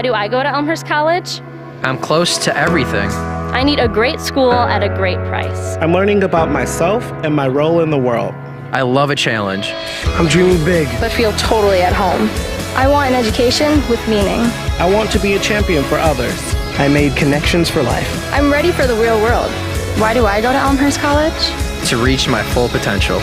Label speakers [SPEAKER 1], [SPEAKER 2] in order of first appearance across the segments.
[SPEAKER 1] do I go to Elmhurst College?
[SPEAKER 2] I'm close to everything.
[SPEAKER 1] I need a great school at a great price.
[SPEAKER 3] I'm learning about myself and my role in the world.
[SPEAKER 2] I love a challenge.
[SPEAKER 3] I'm dreaming big.
[SPEAKER 4] But feel totally at home. I want an education with meaning.
[SPEAKER 3] I want to be a champion for others. I made connections for life.
[SPEAKER 4] I'm ready for the real world. Why do I go to Elmhurst College?
[SPEAKER 2] To reach my full potential.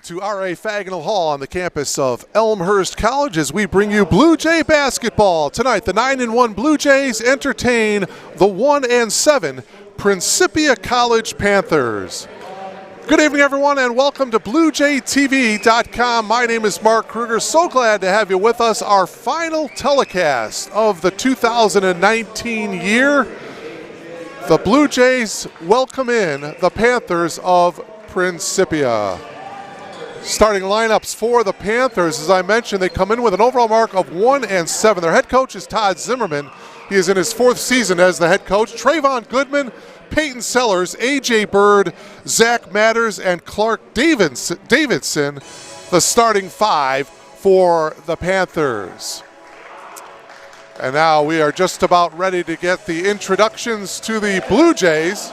[SPEAKER 5] To R.A. Fagnall Hall on the campus of Elmhurst College as we bring you Blue Jay basketball. Tonight, the 9-1 Blue Jays entertain the 1-7 Principia College Panthers. Good evening, everyone, and welcome to BlueJayTV.com. My name is Mark Kruger. So glad to have you with us. Our final telecast of the 2019 year. The Blue Jays welcome in the Panthers of Principia. Starting lineups for the Panthers, as I mentioned, they come in with an overall mark of 1-7. Their head coach is Todd Zimmerman. He is in his fourth season as the head coach. Trayvon Goodman, Peyton Sellers, A.J. Bird, Zach Matters, and Clark Davidson, the starting five for the Panthers. And now we are just about ready to get the introductions to the Blue Jays.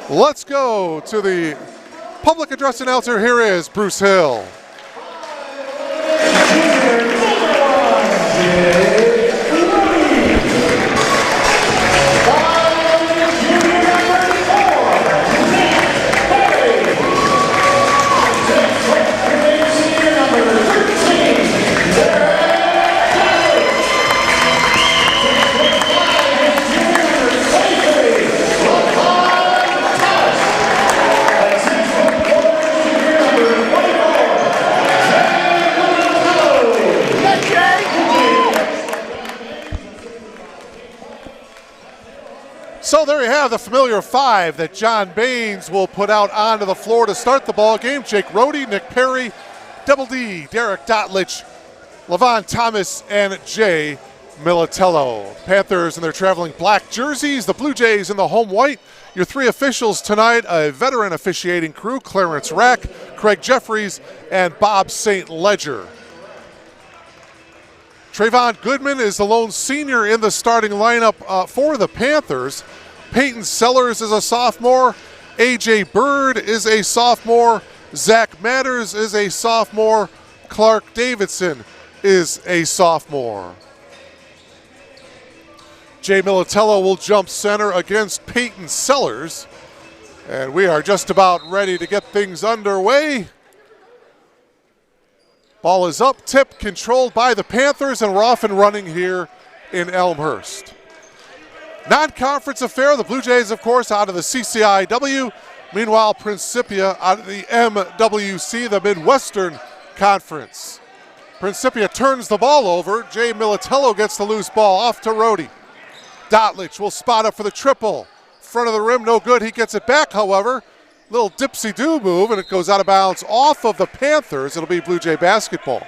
[SPEAKER 5] Let's go to the public address announcer. Here is Bruce Hill. So there you have the familiar five that John Baines will put out onto the floor to start the ball game. Jake Rohde, Nick Perry, Double D, Derek Dotlich, Levon Thomas, and Jay Militello. Panthers in their traveling black jerseys, the Blue Jays in the home white. Your three officials tonight, a veteran officiating crew, Clarence Rack, Craig Jeffries, and Bob St. Ledger. Trayvon Goodman is the lone senior in the starting lineup for the Panthers. Peyton Sellers is a sophomore. A.J. Bird is a sophomore. Zach Matters is a sophomore. Clark Davidson is a sophomore. Jay Militello will jump center against Peyton Sellers. And we are just about ready to get things underway. Ball is up, tip controlled by the Panthers, and we're off and running here in Elmhurst. Non-conference affair, the Blue Jays, of course, out of the CCIW. Meanwhile, Principia out of the MWC, the Midwestern Conference. Principia turns the ball over. Jay Militello gets the loose ball off to Rohde. Dotlich will spot up for the triple. Front of the rim, no good. He gets it back, however. Little dipsy-do move, and it goes out of bounds off of the Panthers. It'll be Blue Jay basketball.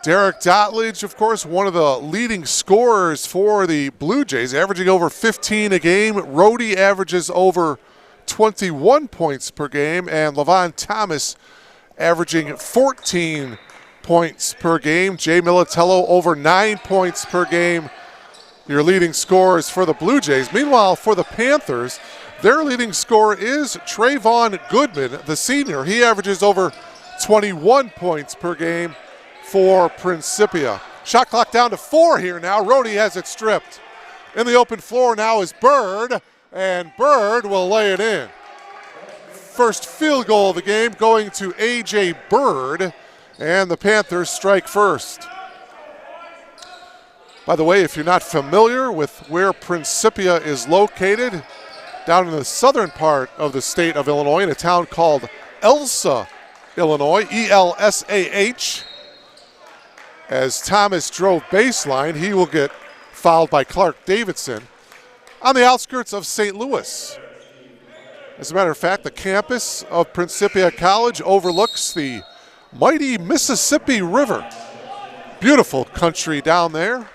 [SPEAKER 5] Derek Dotlich, of course, one of the leading scorers for the Blue Jays, averaging over 15 a game. Rohde averages over 21 points per game, and Levon Thomas averaging 14 points per game. Jay Militello over 9 points per game. Your leading scorers for the Blue Jays. Meanwhile, for the Panthers, their leading scorer is Trayvon Goodman, the senior. He averages over 21 points per game for Principia. Shot clock down to 4 here now. Rohde has it stripped. In the open floor now is Bird, And Bird will lay it in. First field goal of the game going to A.J. Bird, and the Panthers strike first. By the way, if you're not familiar with where Principia is located, down in the southern part of the state of Illinois in a town called Elsa, Illinois, E-L-S-A-H. As Thomas drove baseline, he will get fouled by Clark Davidson on the outskirts of St. Louis. As a matter of fact, the campus of Principia College overlooks the mighty Mississippi River. Beautiful country down there.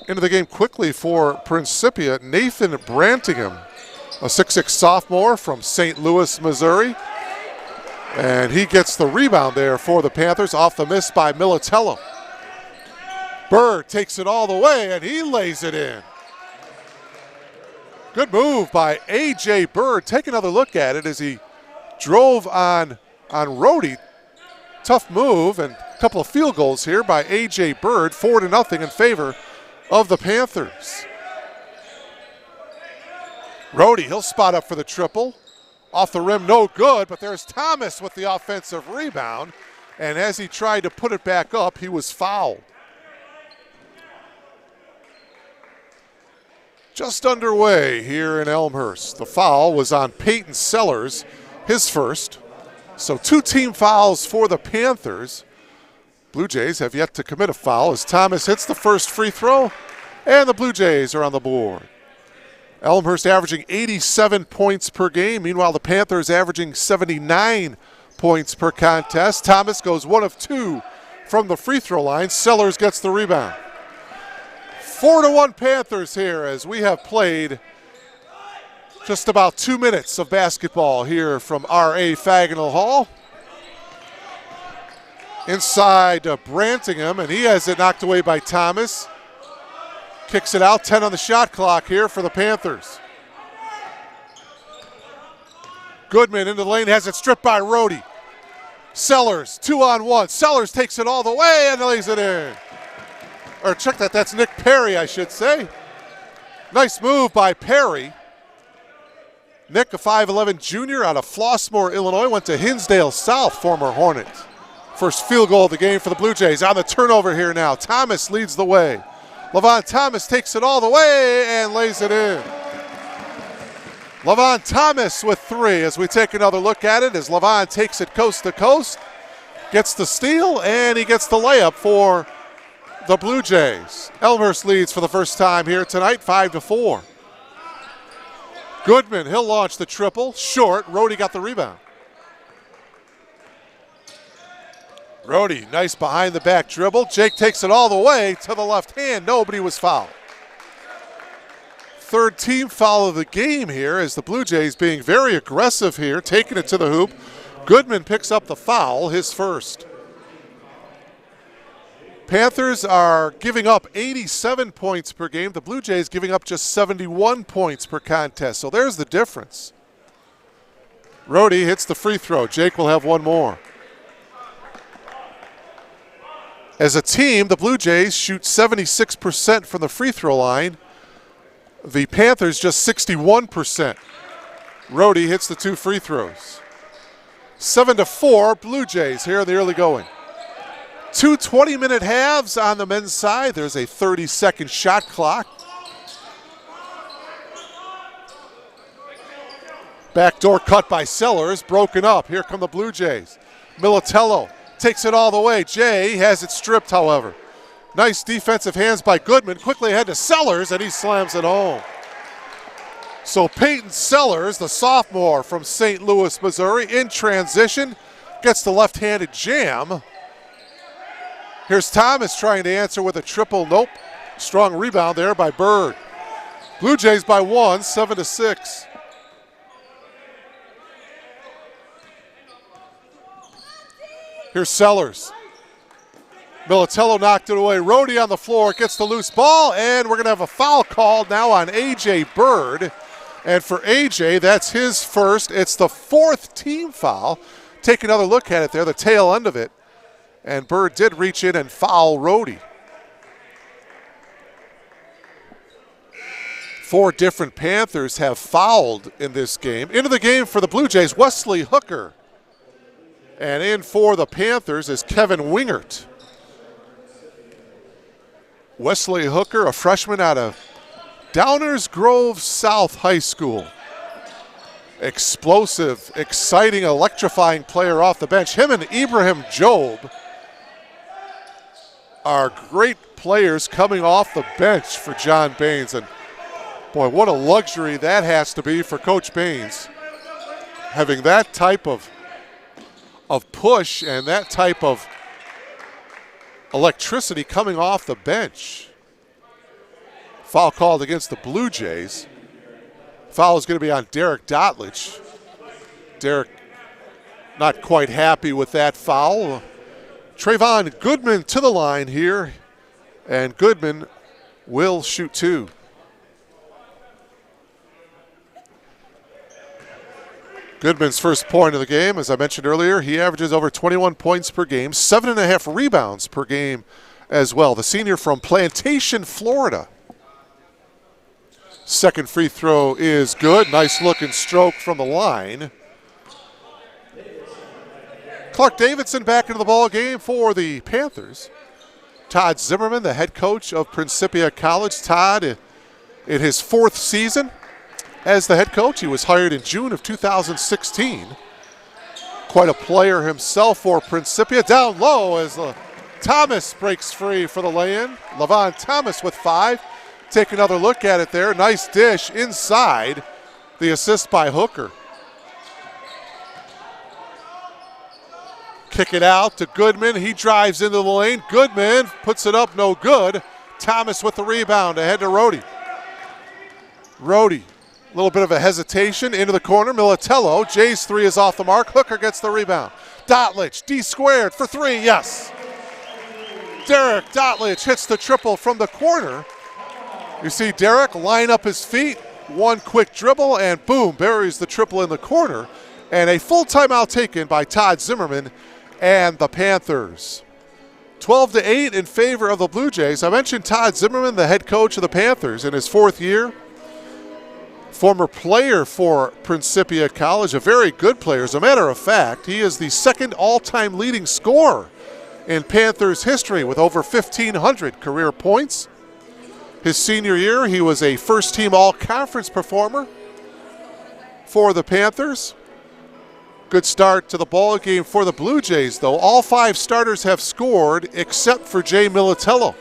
[SPEAKER 5] Into the game quickly for Principia, Nathan Brantingham, a 6'6 sophomore from St. Louis, Missouri. And he gets the rebound there for the Panthers off the miss by Militello. Bird takes it all the way, and he lays it in. Good move by A.J. Bird. Take another look at it as he drove on Rohde. Tough move and a couple of field goals here by A.J. Bird, 4-0 in favor of the Panthers. Rohde, he'll spot up for the triple. Off the rim, no good, but there's Thomas with the offensive rebound. And as he tried to put it back up, he was fouled. Just underway here in Elmhurst. The foul was on Peyton Sellers, his first. So 2 team fouls for the Panthers. Blue Jays have yet to commit a foul as Thomas hits the first free throw, and the Blue Jays are on the board. Elmhurst averaging 87 points per game. Meanwhile, the Panthers averaging 79 points per contest. Thomas goes 1 of 2 from the free throw line. Sellers gets the rebound. 4-1 Panthers here as we have played just about 2 minutes of basketball here from R.A. Fagnall Hall. Inside Brantingham, and he has it knocked away by Thomas. Kicks it out, 10 on the shot clock here for the Panthers. Goodman into the lane, has it stripped by Rohde. Sellers, 2-on-1. Sellers takes it all the way and lays it in. Or check that, that's Nick Perry, I should say. Nice move by Perry. Nick, a 5'11 junior out of Flossmoor, Illinois, went to Hinsdale South, former Hornet. First field goal of the game for the Blue Jays. On the turnover here now. Thomas leads the way. Levon Thomas takes it all the way and lays it in. Levon Thomas with 3 as we take another look at it as Levon takes it coast to coast. Gets the steal and he gets the layup for the Blue Jays. Elmhurst leads for the first time here tonight, 5-4. Goodman, he'll launch the triple. Short, Rohde got the rebound. Rohde, nice behind the back dribble. Jake takes it all the way to the left hand. Nobody was fouled. Third team foul of the game here as the Blue Jays being very aggressive here, taking it to the hoop. Goodman picks up the foul, his first. Panthers are giving up 87 points per game. The Blue Jays giving up just 71 points per contest. So there's the difference. Rohde hits the free throw. Jake will have one more. As a team, the Blue Jays shoot 76% from the free throw line. The Panthers just 61%. Rohde hits the 2 free throws. 7-4 Blue Jays here in the early going. 2 20-minute halves on the men's side. There's a 30-second shot clock. Backdoor cut by Sellers, broken up. Here come the Blue Jays. Militello takes it all the way. Jay has it stripped, however. Nice defensive hands by Goodman. Quickly ahead to Sellers, and he slams it home. So Peyton Sellers, the sophomore from St. Louis, Missouri, in transition, gets the left-handed jam. Here's Thomas trying to answer with a triple. Nope. Strong rebound there by Bird. Blue Jays by 1, 7-6. Here's Sellers. Militello knocked it away. Rohde on the floor, gets the loose ball, and we're going to have a foul called now on A.J. Bird. And for A.J., that's his first. It's the 4th team foul. Take another look at it there, the tail end of it. And Bird did reach in and foul Rohde. 4 different Panthers have fouled in this game. Into the game for the Blue Jays, Wesley Hooker. And in for the Panthers is Kevin Wingert. Wesley Hooker, a freshman out of Downers Grove South High School. Explosive, exciting, electrifying player off the bench. Him and Ibrahim Job are great players coming off the bench for John Baines. And boy, what a luxury that has to be for Coach Baines. Having that type of push and that type of electricity coming off the bench. Foul called against the Blue Jays. Foul is going to be on Derek Dotlich. Derek not quite happy with that foul. Trayvon Goodman to the line here, and Goodman will shoot 2. Goodman's first point of the game, as I mentioned earlier, he averages over 21 points per game, 7.5 rebounds per game as well. The senior from Plantation, Florida. Second free throw is good. Nice looking stroke from the line. Clark Davidson back into the ball game for the Panthers. Todd Zimmerman, the head coach of Principia College. Todd in his 4th season as the head coach. He was hired in June of 2016. Quite a player himself for Principia. Down low as Thomas breaks free for the lay-in. Levon Thomas with 5. Take another look at it there. Nice dish inside. The assist by Hooker. Kick it out to Goodman. He drives into the lane. Goodman puts it up, no good. Thomas with the rebound ahead to Rohde. Rohde, a little bit of a hesitation into the corner. Militello, Jay's 3 is off the mark. Hooker gets the rebound. Dotlich, D squared for 3, yes. Derek Dotlich hits the triple from the corner. You see Derek line up his feet, one quick dribble, and boom, buries the triple in the corner. And a full timeout taken by Todd Zimmerman and the Panthers. 12-8 in favor of the Blue Jays. I mentioned Todd Zimmerman, the head coach of the Panthers in his 4th year. Former player for Principia College, a very good player. As a matter of fact, he is the 2nd all-time leading scorer in Panthers history with over 1,500 career points. His senior year, he was a first-team all-conference performer for the Panthers. Good start to the ball game for the Blue Jays, though. All 5 starters have scored except for Jay Militello.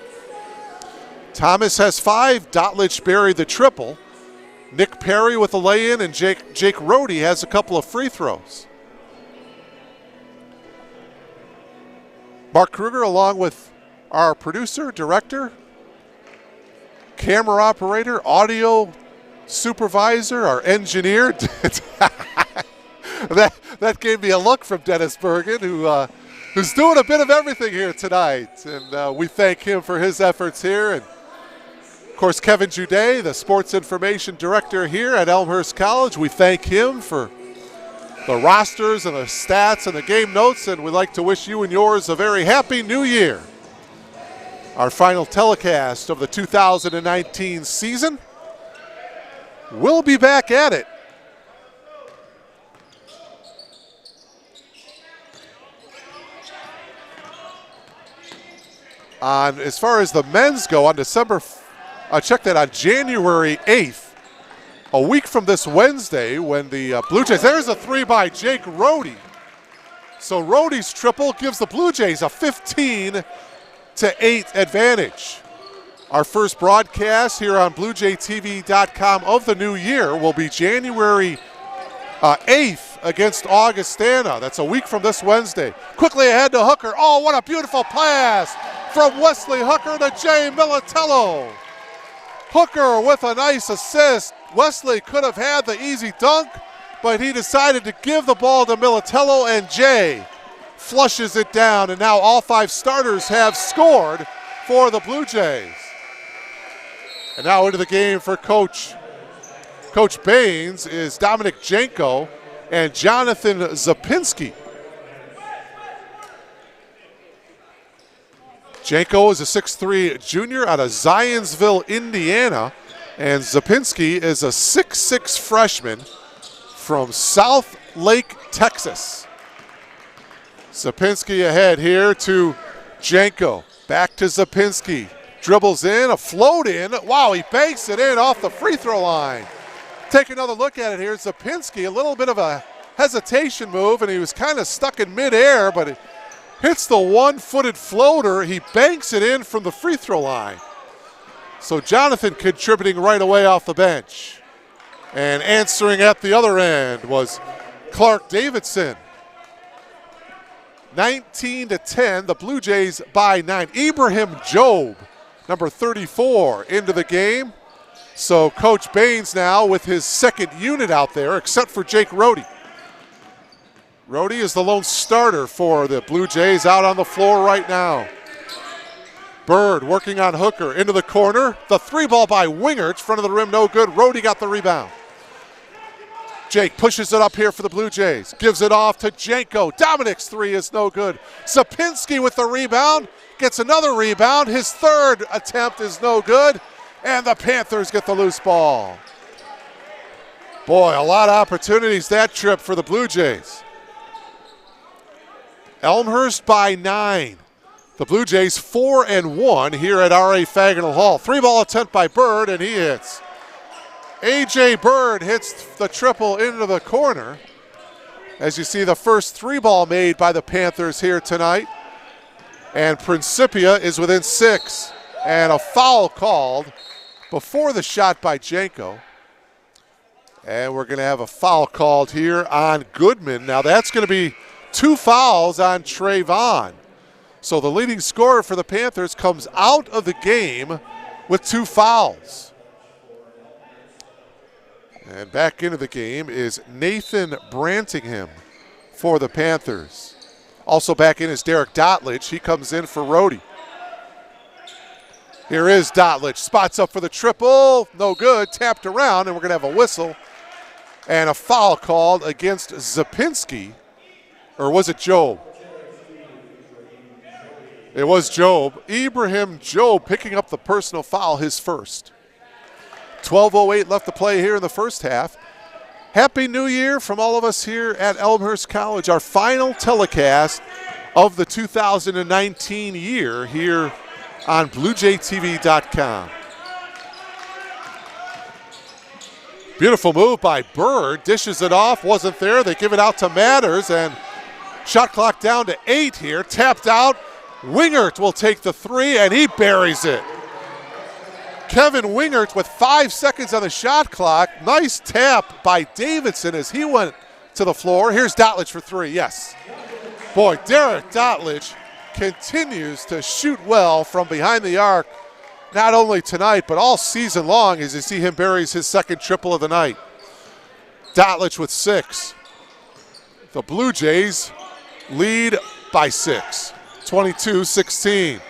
[SPEAKER 5] Thomas has 5. Dotlich buried the triple. Nick Perry with a lay-in, and Jake Rohde has a couple of free throws. Mark Kruger, along with our producer, director, camera operator, audio supervisor, our engineer. that gave me a look from Dennis Bergen, who's doing a bit of everything here tonight. And we thank him for his efforts here. And, of course, Kevin Juday, the sports information director here at Elmhurst College. We thank him for the rosters and the stats and the game notes. And we'd like to wish you and yours a very happy new year. Our final telecast of the 2019 season. We'll be back at it. As far as the men's go, on January 8th, a week from this Wednesday, when the Blue Jays, there's a 3 by Jake Rohde. So Rohde's triple gives the Blue Jays a 15-8 advantage. Our first broadcast here on BlueJayTV.com of the new year will be January 8th against Augustana. That's a week from this Wednesday. Quickly ahead to Hooker. Oh, what a beautiful pass from Wesley Hooker to Jay Militello. Hooker with a nice assist. Wesley could have had the easy dunk, but he decided to give the ball to Militello, and Jay flushes it down, and now all 5 starters have scored for the Blue Jays. And now into the game for Coach Baines is Dominic Janko and Jonathan Zapinski. Janko is a 6'3" junior out of Zionsville, Indiana. And Zapinski is a 6'6" freshman from South Lake, Texas. Zapinski ahead here to Janko. Back to Zapinski. Dribbles in, a float in. Wow, he banks it in off the free throw line. Take another look at it here. Zapinski, a little bit of a hesitation move, and he was kind of stuck in midair, but it hits the one-footed floater. He banks it in from the free throw line. So Jonathan contributing right away off the bench. And answering at the other end was Clark Davidson. 19-10, the Blue Jays by 9. Ibrahim Job, number 34, into the game. So Coach Baines now with his second unit out there, except for Jake Rohde. Rohde is the lone starter for the Blue Jays out on the floor right now. Bird working on Hooker into the corner. The three ball by Wingert, front of the rim, no good. Rohde got the rebound. Jake pushes it up here for the Blue Jays. Gives it off to Janko. Dominic's three is no good. Zapinski with the rebound. Gets another rebound. His third attempt is no good. And the Panthers get the loose ball. Boy, a lot of opportunities that trip for the Blue Jays. Elmhurst by 9. The Blue Jays 4-1 here at R.A. Fagnall Hall. Three ball attempt by Bird, and he hits. A.J. Bird hits the triple into the corner. As you see, the first three ball made by the Panthers here tonight. And Principia is within 6. And a foul called before the shot by Janko. And we're going to have a foul called here on Goodman. Now that's going to be 2 fouls on Trayvon. So the leading scorer for the Panthers comes out of the game with 2 fouls. And back into the game is Nathan Brantingham for the Panthers. Also back in is Derek Dotlich. He comes in for Rohde. Here is Dotlich. Spots up for the triple. No good. Tapped around, and we're going to have a whistle. And a foul called against Zapinski. Or was it Job? It was Job. Ibrahim Job picking up the personal foul, his first. 12:08 left to play here in the first half. Happy New Year from all of us here at Elmhurst College. Our final telecast of the 2019 year here on BlueJayTV.com. Beautiful move by Bird. Dishes it off. Wasn't there. They give it out to Matters, and shot clock down to 8 here. Tapped out. Wingert will take the three, and he buries it. Kevin Wingert with 5 seconds on the shot clock. Nice tap by Davidson as he went to the floor. Here's Dotlich for 3, yes. Boy, Derek Dotlich continues to shoot well from behind the arc, not only tonight, but all season long as you see him buries his second triple of the night. Dotlich with 6. The Blue Jays lead by 6. 22-16.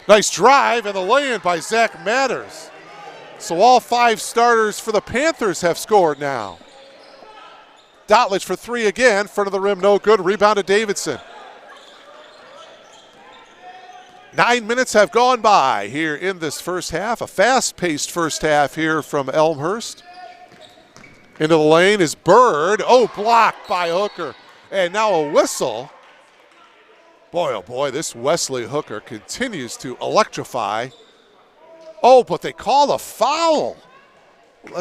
[SPEAKER 5] Nice drive and the lay-in by Zach Matters. So all 5 starters for the Panthers have scored now. Dotlich for 3 again. Front of the rim, no good. Rebound to Davidson. 9 minutes have gone by here in this first half. A fast-paced first half here from Elmhurst. Into the lane is Bird. Oh, blocked by Hooker. And now a whistle. Boy, oh boy, this Wesley Hooker continues to electrify. Oh, but they call a foul.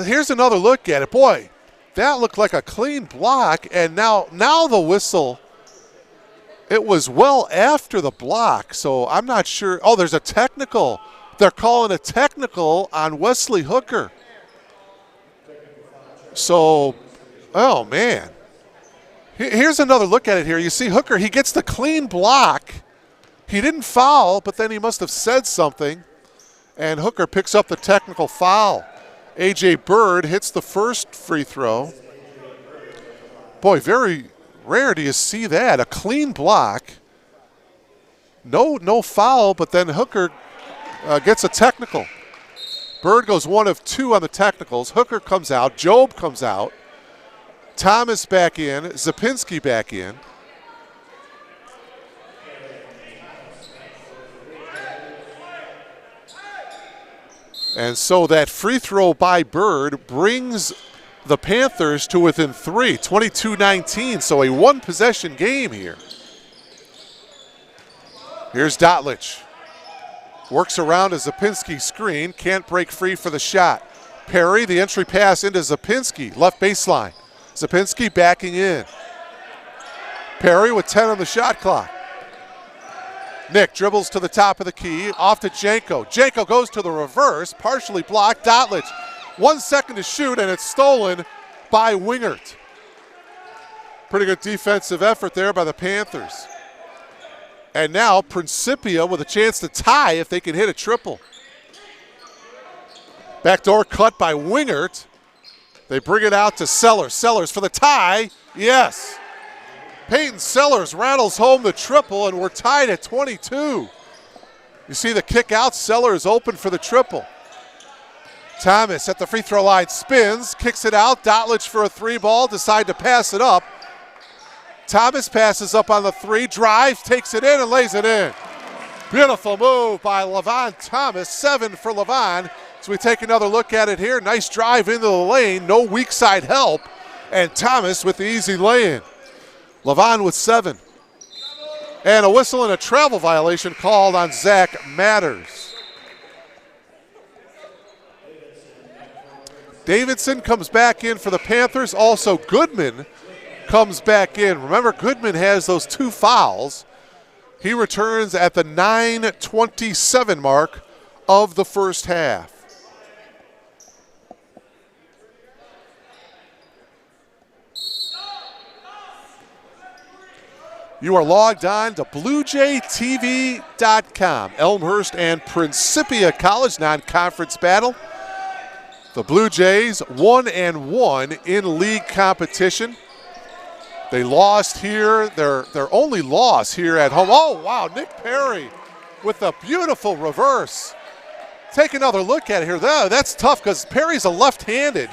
[SPEAKER 5] Here's another look at it. Boy, that looked like a clean block, and now the whistle, it was well after the block, so I'm not sure. Oh, there's a technical. They're calling a technical on Wesley Hooker. So, oh, man. Here's another look at it here. You see Hooker, he gets the clean block. He didn't foul, but then he must have said something. And Hooker picks up the technical foul. A.J. Bird hits the first free throw. Boy, very rare do you see that. A clean block. No foul, but then Hooker gets a technical. Bird goes 1 of 2 on the technicals. Hooker comes out. Job comes out. Thomas back in, Zapinski back in. And so that free throw by Bird brings the Panthers to within 3, 22-19, so a one-possession game here. Here's Dotlich. Works around a Zapinski screen, can't break free for the shot. Perry, the entry pass into Zapinski, left baseline. Zapinski backing in. Perry with 10 on the shot clock. Nick dribbles to the top of the key, off to Janko. Janko goes to the reverse, partially blocked. Dotlich, 1 second to shoot, and it's stolen by Wingert. Pretty good defensive effort there by the Panthers. And now Principia with a chance to tie if they can hit a triple. Backdoor cut by Wingert. They bring it out to Sellers. Sellers for the tie. Yes. Peyton Sellers rattles home the triple, and we're tied at 22. You see the kick out. Sellers open for the triple. Thomas at the free throw line spins, kicks it out. Dotlich for a three ball, decide to pass it up. Thomas passes up on the three, drives, takes it in, and lays it in. Beautiful move by Levon Thomas, 7 for Levon. So we take another look at it here. Nice drive into the lane, no weak side help, and Thomas with the easy lay-in. Levon with 7. And a whistle and a travel violation called on Zach Matters. Davidson comes back in for the Panthers. Also Goodman comes back in. Remember, Goodman has those 2 fouls. He returns at the 9:27 mark of the first half. You are logged on to BlueJayTV.com. Elmhurst and Principia College non-conference battle. The Blue Jays 1-1 in league competition. They lost here, their only loss here at home. Oh, wow, Nick Perry with a beautiful reverse. Take another look at it here. That's tough because Perry's a left-handed,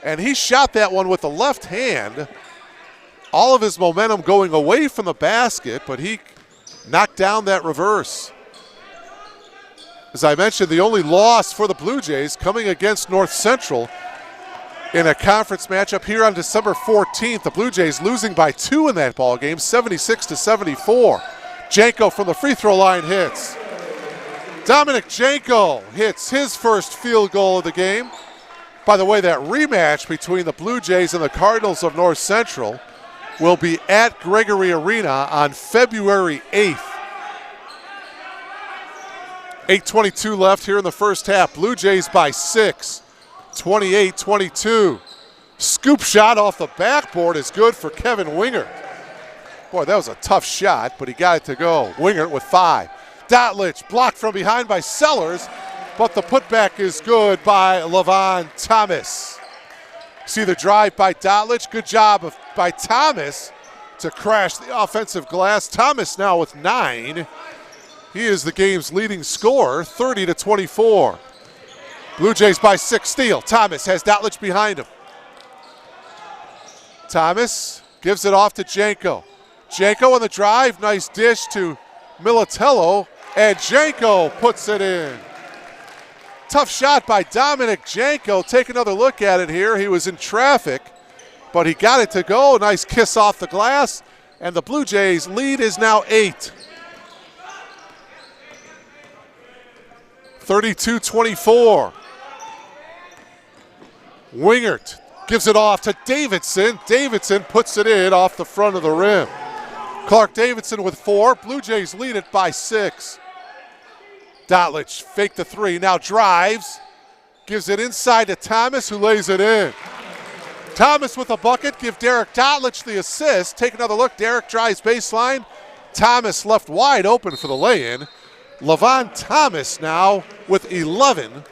[SPEAKER 5] and he shot that one with the left hand. All of his momentum going away from the basket, but he knocked down that reverse. As I mentioned, the only loss for the Blue Jays coming against North Central in a conference matchup here on December 14th. The Blue Jays losing by 2 in that ball game, 76-74. Janko from the free throw line hits. Dominic Janko hits his first field goal of the game. By the way, that rematch between the Blue Jays and the Cardinals of North Central will be at Gregory Arena on February 8th. 8:22 left here in the first half. Blue Jays by 6, 28-22. Scoop shot off the backboard is good for Kevin Wingert. Boy, that was a tough shot, but he got it to go. Wingert with 5. Dotlich blocked from behind by Sellers, but the putback is good by Levon Thomas. See the drive by Dotlich. Good job by Thomas to crash the offensive glass. Thomas now with 9. He is the game's leading scorer, 30-24. Blue Jays by 6 steal. Thomas has Dotlich behind him. Thomas gives it off to Janko. Janko on the drive. Nice dish to Militello, and Janko puts it in. Tough shot by Dominic Janko. Take another look at it here. He was in traffic, but he got it to go. Nice kiss off the glass, and the Blue Jays lead is now 8. 32-24. Wingert gives it off to Davidson. Davidson puts it in off the front of the rim. Clark Davidson with 4. Blue Jays lead it by 6. Dotlich faked the 3, now drives, gives it inside to Thomas, who lays it in. Thomas with a bucket, give Derek Dotlich the assist. Take another look, Derek drives baseline. Thomas left wide open for the lay-in. Levon Thomas now with 11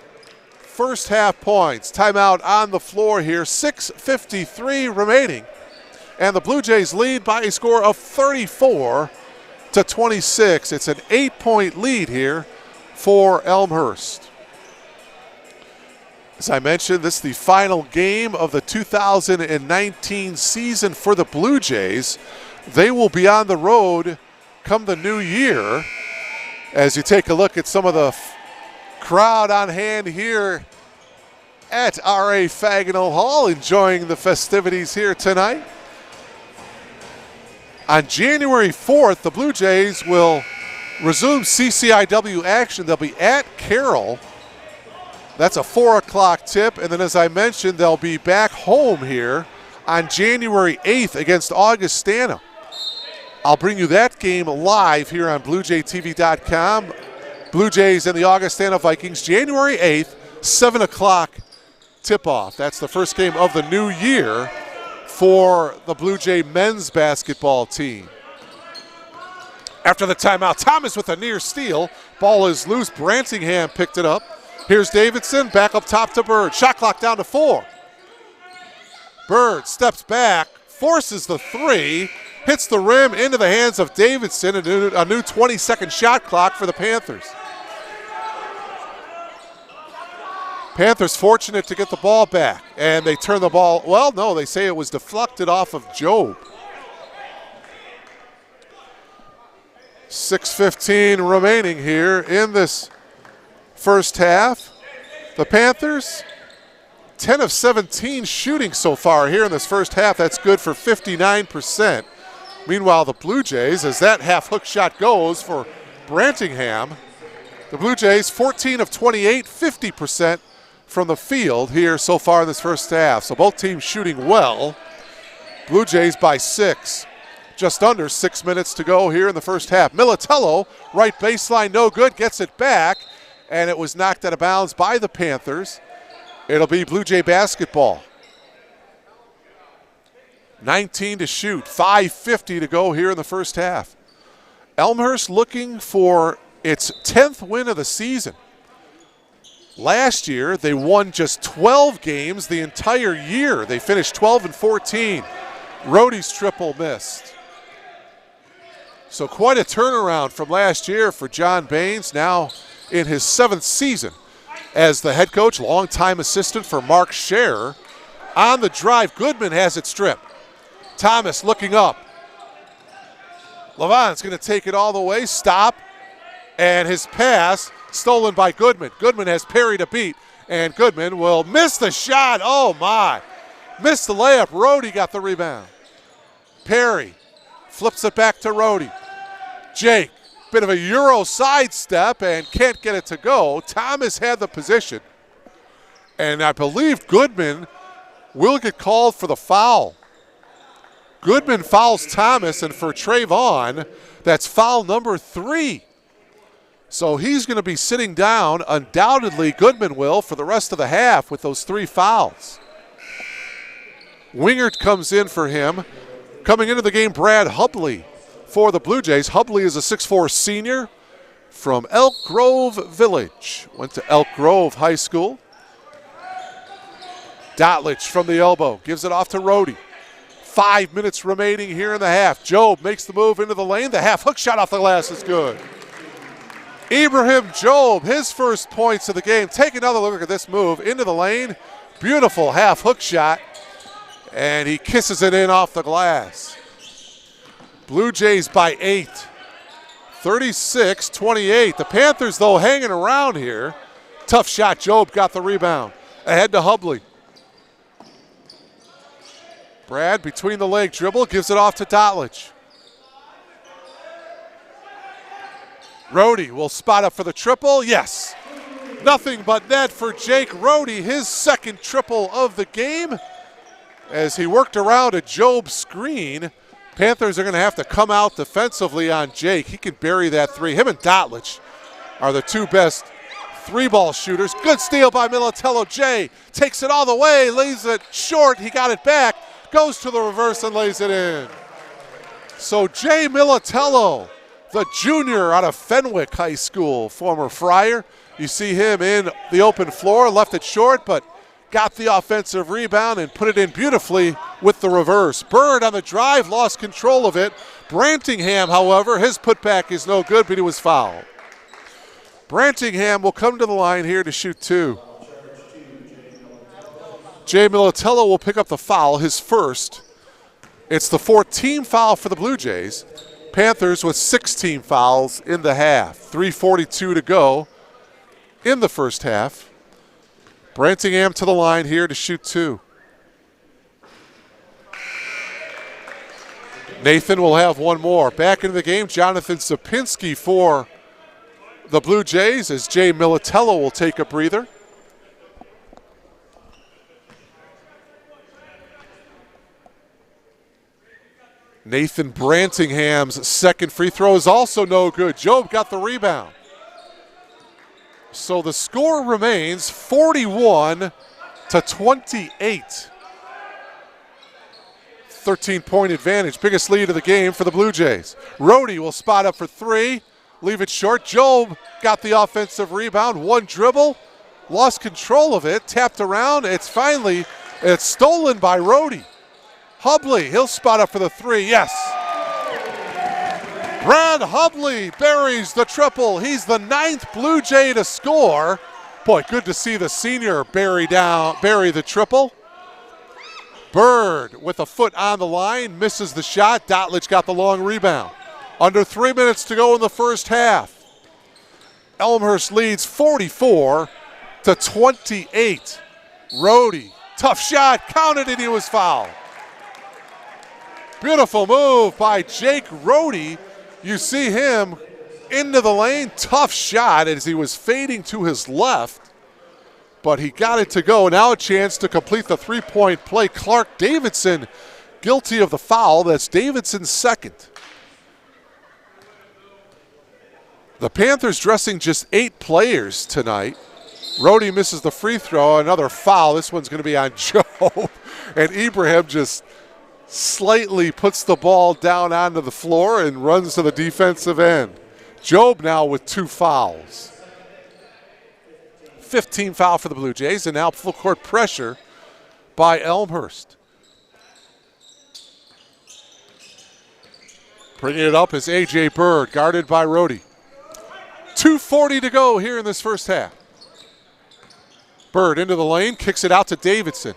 [SPEAKER 5] first half points. Timeout on the floor here, 6:53 remaining. And the Blue Jays lead by a score of 34-26. It's an 8-point lead here for Elmhurst. As I mentioned, this is the final game of the 2019 season for the Blue Jays. They will be on the road come the new year. As you take a look at some of the crowd on hand here at R.A. Fagenal Hall, enjoying the festivities here tonight. On January 4th, the Blue Jays will resume CCIW action. They'll be at Carroll. That's a 4 o'clock tip. And then, as I mentioned, they'll be back home here on January 8th against Augustana. I'll bring you that game live here on BlueJayTV.com. Blue Jays and the Augustana Vikings, January 8th, 7 o'clock tip-off. That's the first game of the new year for the Blue Jay men's basketball team. After the timeout, Thomas with a near steal. Ball is loose. Brantingham picked it up. Here's Davidson, back up top to Bird. Shot clock down to 4. Bird steps back, forces the 3, hits the rim into the hands of Davidson. A new 20-second shot clock for the Panthers. Panthers fortunate to get the ball back, and they turn the ball, well, no, they say it was deflected off of Job. 6:15 remaining here in this first half. The Panthers, 10 of 17 shooting so far here in this first half. That's good for 59%. Meanwhile, the Blue Jays, as that half hook shot goes for Brantingham, the Blue Jays 14 of 28, 50% from the field here so far in this first half. So both teams shooting well. Blue Jays by 6. Just under 6 minutes to go here in the first half. Militello, right baseline, no good, gets it back, and it was knocked out of bounds by the Panthers. It'll be Blue Jay basketball. 19 to shoot, 5:50 to go here in the first half. Elmhurst looking for its 10th win of the season. Last year, they won just 12 games the entire year. They finished 12 and 14. Rohde's triple missed. So quite a turnaround from last year for John Baines, now in his 7th season as the head coach, longtime assistant for Mark Scherer. On the drive, Goodman has it stripped. Thomas looking up. Levant's going to take it all the way, stop, and his pass stolen by Goodman. Goodman has Perry to beat, and Goodman will miss the shot. Oh, my. Missed the layup. Rohde got the rebound. Perry flips it back to Rohde. Jake, bit of a Euro sidestep and can't get it to go. Thomas had the position, and I believe Goodman will get called for the foul. Goodman fouls Thomas, and for Trayvon, that's foul number 3. So he's going to be sitting down, undoubtedly Goodman will, for the rest of the half with those 3 fouls. Wingert comes in for him. Coming into the game, Brad Hubley for the Blue Jays. Hubley is a 6'4 senior from Elk Grove Village. Went to Elk Grove High School. Dotlich from the elbow, gives it off to Rohde. 5 minutes remaining here in the half. Job makes the move into the lane. The half hook shot off the glass is good. Ibrahim Job, his first points of the game. Take another look at this move into the lane. Beautiful half hook shot, and he kisses it in off the glass. Blue Jays by 8, 36-28. The Panthers, though, hanging around here. Tough shot. Job got the rebound. Ahead to Hubley. Brad, between the leg dribble, gives it off to Dotlich. Rohde will spot up for the triple. Yes. Nothing but net for Jake Rohde, his second triple of the game. As he worked around a Job screen, Panthers are going to have to come out defensively on Jake. He can bury that 3. Him and Dotlich are the 2 best 3-ball shooters. Good steal by Militello. Jay takes it all the way, lays it short. He got it back, goes to the reverse and lays it in. So Jay Militello, the junior out of Fenwick High School, former Friar. You see him in the open floor, left it short, but got the offensive rebound and put it in beautifully with the reverse. Bird on the drive, lost control of it. Brantingham, however, his putback is no good, but he was fouled. Brantingham will come to the line here to shoot 2. Jay Militello will pick up the foul, his first. It's the 4th-team foul for the Blue Jays. Panthers with 16 fouls in the half. 3:42 to go. in the first half. Brantingham to the line here to shoot 2. Nathan will have one more. Back into the game, Jonathan Sapinski for the Blue Jays as Jay Militello will take a breather. Nathan Brantingham's second free throw is also no good. Job got the rebound. So the score remains 41-28. 13-point advantage, biggest lead of the game for the Blue Jays. Rohde will spot up for 3, leave it short. Job got the offensive rebound, one dribble, lost control of it, tapped around. It's stolen by Rohde. Hubley, he'll spot up for the 3, yes. Brad Hubley buries the triple. He's the 9th Blue Jay to score. Boy, good to see the senior bury the triple. Bird with a foot on the line, misses the shot. Dotlich got the long rebound. Under 3 minutes to go in the first half. Elmhurst leads 44-28. Rohde, tough shot, counted and he was fouled. Beautiful move by Jake Rohde. You see him into the lane, tough shot as he was fading to his left. But he got it to go. Now a chance to complete the three-point play. Clark Davidson guilty of the foul. That's Davidson's second. The Panthers dressing just 8 players tonight. Rohde misses the free throw. Another foul. This one's going to be on Joe. And Ibrahim just slightly puts the ball down onto the floor and runs to the defensive end. Job now with 2 fouls. 15 foul for the Blue Jays, and now full court pressure by Elmhurst. Bringing it up is A.J. Bird, guarded by Rohde. 2:40 to go here in this first half. Bird into the lane, kicks it out to Davidson.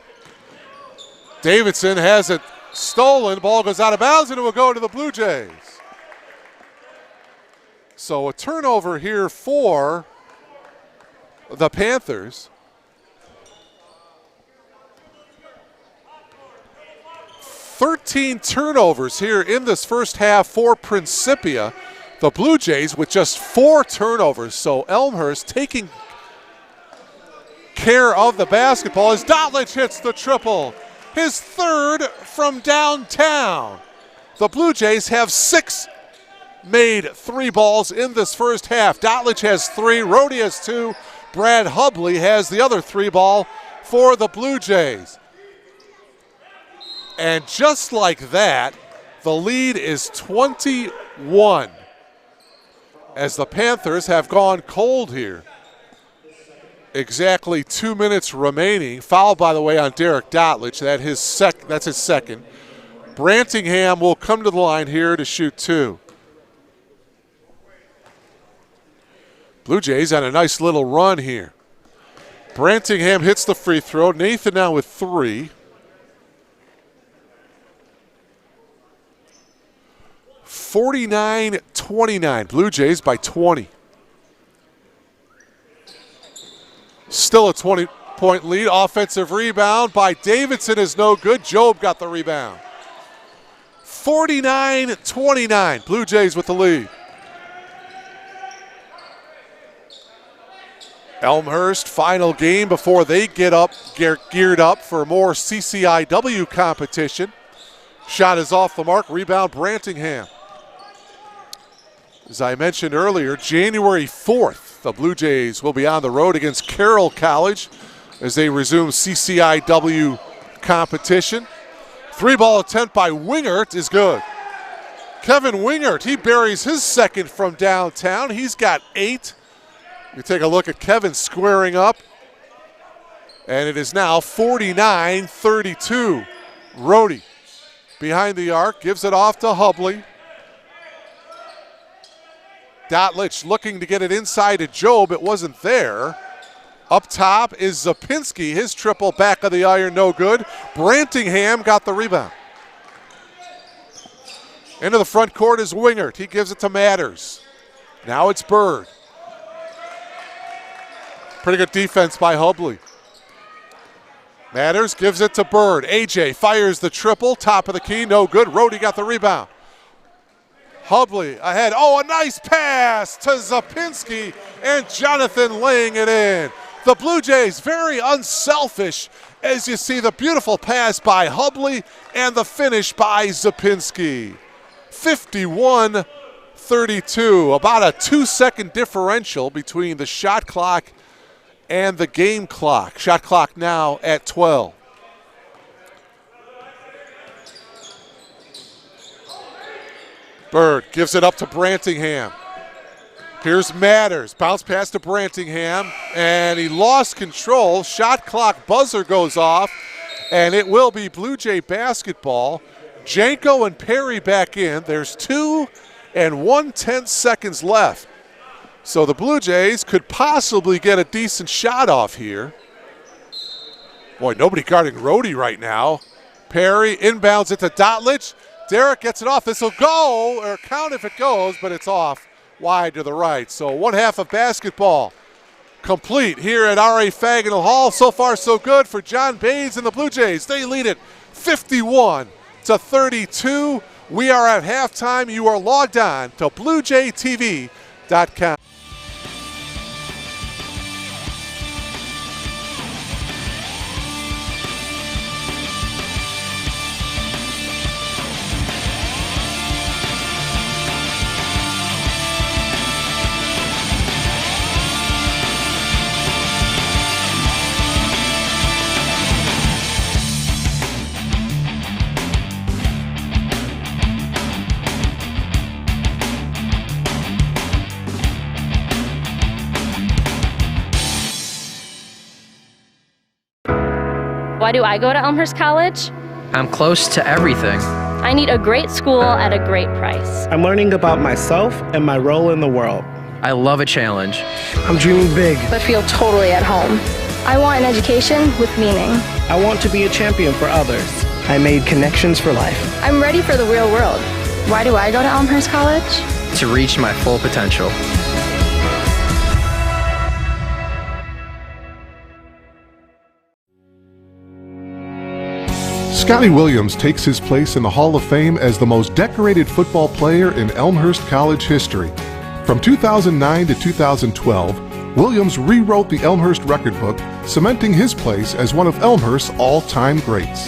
[SPEAKER 5] Davidson has it stolen, ball goes out of bounds, and it will go to the Blue Jays. So a turnover here for the Panthers. 13 turnovers here in this first half for Principia. The Blue Jays with just 4 turnovers. So Elmhurst taking care of the basketball as Dotlich hits the triple. His 3rd from downtown. The Blue Jays have 6 made 3 balls in this first half. Dotlich has 3, Rohde has 2. Brad Hubley has the other 3 ball for the Blue Jays. And just like that, the lead is 21 as the Panthers have gone cold here. Exactly 2 minutes remaining. Foul, by the way, on Derek Dotlich. That's his second. Brantingham will come to the line here to shoot 2. Blue Jays on a nice little run here. Brantingham hits the free throw. Nathan now with 3. 49-29. Blue Jays by 20. Still a 20-point lead. Offensive rebound by Davidson is no good. Job got the rebound. 49-29. Blue Jays with the lead. Elmhurst, final game before they get geared up for more CCIW competition. Shot is off the mark. Rebound Brantingham. As I mentioned earlier, January 4th, the Blue Jays will be on the road against Carroll College as they resume CCIW competition. 3-ball attempt by Wingert is good. Kevin Wingert, he buries his second from downtown. He's got 8. You take a look at Kevin squaring up, and it is now 49-32. Rohde behind the arc, gives it off to Hubley. Dotlich looking to get it inside to Job. It wasn't there. Up top is Zapinski. His triple back of the iron, no good. Brantingham got the rebound. Into the front court is Wingert. He gives it to Matters. Now it's Bird. Pretty good defense by Hubley. Matters gives it to Bird. AJ fires the triple, top of the key, no good. Rhodey got the rebound. Hubley ahead. Oh, a nice pass to Zapinski, and Jonathan laying it in. The Blue Jays very unselfish as you see the beautiful pass by Hubley and the finish by Zapinski. 51-32, about a 2-second differential between the shot clock and the game clock. Shot clock now at 12. Bird gives it up to Brantingham. Here's Matters. Bounce pass to Brantingham, and he lost control. Shot clock buzzer goes off, and it will be Blue Jay basketball. Janko and Perry back in. There's 2 1/10 seconds left. So the Blue Jays could possibly get a decent shot off here. Boy, nobody guarding Rhodey right now. Perry inbounds it to Dotlich. Derek gets it off. This will go, or count if it goes, but it's off wide to the right. So one half of basketball complete here at R.A. Fagnall Hall. So far, so good for John Baines and the Blue Jays. They lead it 51-32. We are at halftime. You are logged on to BlueJayTV.com.
[SPEAKER 1] Why do I go to Elmhurst College?
[SPEAKER 2] I'm close to everything.
[SPEAKER 1] I need a great school at a great price.
[SPEAKER 3] I'm learning about myself and my role in the world.
[SPEAKER 2] I love a challenge.
[SPEAKER 3] I'm dreaming big.
[SPEAKER 4] but feel totally at home. I want an education with meaning.
[SPEAKER 3] I want to be a champion for others. I made connections for life.
[SPEAKER 4] I'm ready for the real world. Why do I go to Elmhurst College?
[SPEAKER 2] To reach my full potential.
[SPEAKER 5] Scotty Williams takes his place in the Hall of Fame as the most decorated football player in Elmhurst College history. From 2009 to 2012, Williams rewrote the Elmhurst record book, cementing his place as one of Elmhurst's all-time greats.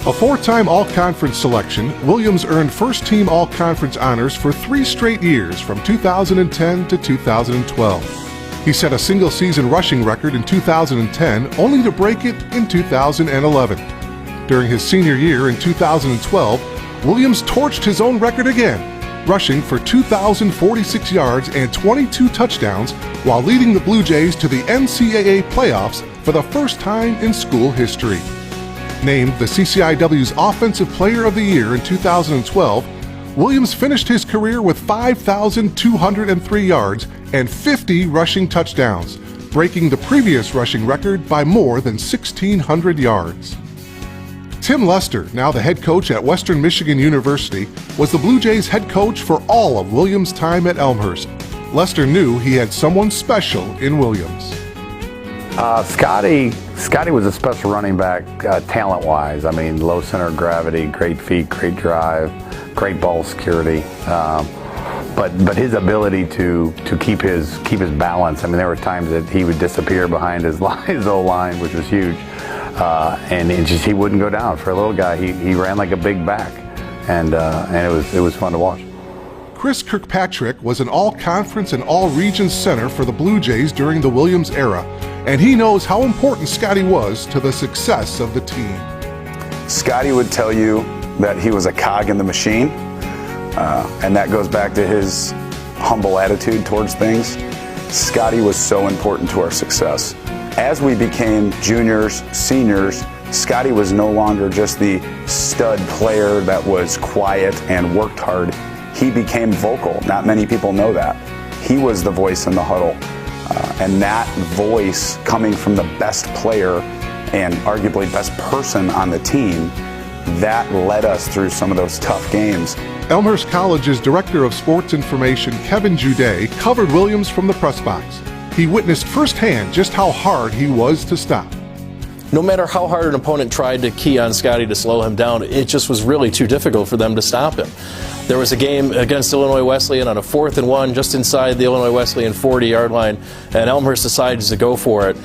[SPEAKER 5] A four-time All-Conference selection, Williams earned first-team All-Conference honors for 3 straight years from 2010 to 2012. He set a single-season rushing record in 2010, only to break it in 2011. During his senior year in 2012, Williams torched his own record again, rushing for 2,046 yards and 22 touchdowns while leading the Blue Jays to the NCAA playoffs for the first time in school history. Named the CCIW's Offensive Player of the Year in 2012, Williams finished his career with 5,203 yards and 50 rushing touchdowns, breaking the previous rushing record by more than 1,600 yards. Tim Lester, now the head coach at Western Michigan University, was the Blue Jays head coach for all of Williams' time at Elmhurst. Lester knew he had someone special in Williams.
[SPEAKER 6] Scotty was a special running back talent-wise. I mean, low center of gravity, great feet, great drive, great ball security. But his ability to keep his balance. I mean, there were times that he would disappear behind his O-line, which was huge. And he wouldn't go down. For a little guy, he ran like a big back, and it was fun to watch.
[SPEAKER 5] Chris Kirkpatrick was an all-conference and all-regions center for the Blue Jays during the Williams era, and he knows how important Scotty was to the success of the team.
[SPEAKER 7] Scotty would tell you that he was a cog in the machine, and that goes back to his humble attitude towards things. Scotty was so important to our success. As we became juniors, seniors, Scotty was no longer just the stud player that was quiet and worked hard. He became vocal. Not many people know that. He was the voice in the huddle. And that voice coming from the best player and arguably best person on the team, that led us through some of those tough games.
[SPEAKER 5] Elmhurst College's Director of Sports Information, Kevin Juday, covered Williams from the press box. He witnessed firsthand just how hard he was to stop.
[SPEAKER 8] No matter how hard an opponent tried to key on Scotty to slow him down, it just was really too difficult for them to stop him. There was a game against Illinois Wesleyan on a 4th and 1 just inside the Illinois Wesleyan 40-yard line, and Elmhurst decided to go for it.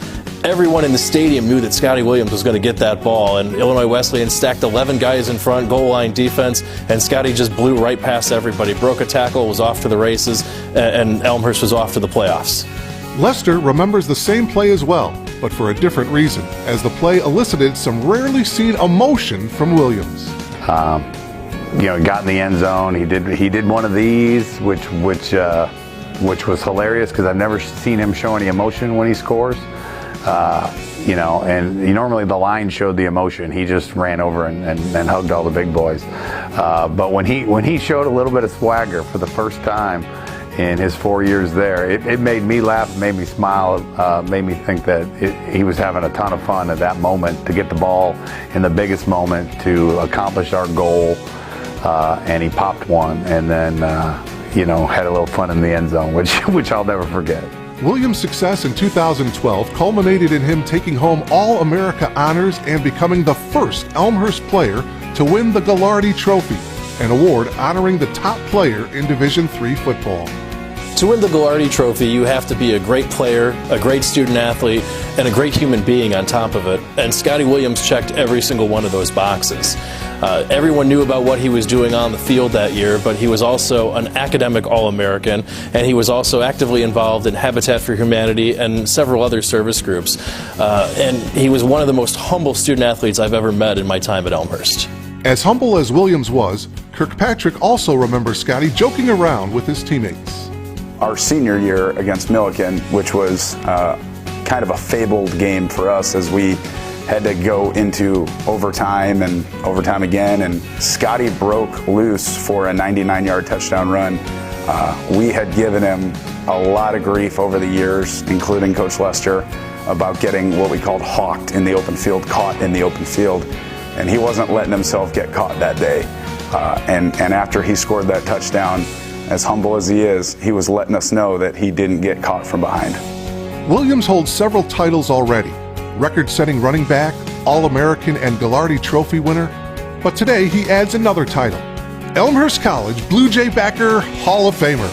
[SPEAKER 8] Everyone in the stadium knew that Scotty Williams was going to get that ball, and Illinois Wesleyan stacked 11 guys in front, goal line defense, and Scotty just blew right past everybody, broke a tackle, was off to the races, and Elmhurst was off to the playoffs.
[SPEAKER 5] Lester remembers the same play as well, but for a different reason, as the play elicited some rarely seen emotion from Williams.
[SPEAKER 6] Got in the end zone. He did one of these, which was hilarious because I've never seen him show any emotion when he scores. And normally the line showed the emotion. He just ran over and hugged all the big boys. But when he showed a little bit of swagger for the first time in his 4 years there, it made me laugh, made me smile, made me think that he was having a ton of fun at that moment to get the ball in the biggest moment to accomplish our goal. And he popped one and then, had a little fun in the end zone, which I'll never forget.
[SPEAKER 5] Williams' success in 2012 culminated in him taking home All-America honors and becoming the first Elmhurst player to win the Ghilardi Trophy, an award honoring the top player in Division III football.
[SPEAKER 8] To win the Ghilardi Trophy, you have to be a great player, a great student athlete, and a great human being on top of it. And Scotty Williams checked every single one of those boxes. Everyone knew about what he was doing on the field that year, but he was also an academic All-American, and he was also actively involved in Habitat for Humanity and several other service groups. And he was one of the most humble student athletes I've ever met in my time at Elmhurst.
[SPEAKER 5] As humble as Williams was, Kirkpatrick also remembers Scotty joking around with his teammates.
[SPEAKER 7] Our senior year against Milliken, which was kind of a fabled game for us as we had to go into overtime and overtime again, and Scotty broke loose for a 99-yard touchdown run. We had given him a lot of grief over the years, including Coach Lester, about getting what we called hawked in the open field, caught in the open field, and he wasn't letting himself get caught that day. And after he scored that touchdown, as humble as he is, he was letting us know that he didn't get caught from behind.
[SPEAKER 5] Williams holds several titles already: record-setting running back, All-American and Ghilardi Trophy winner. But today he adds another title: Elmhurst College Blue Jay backer Hall of Famer.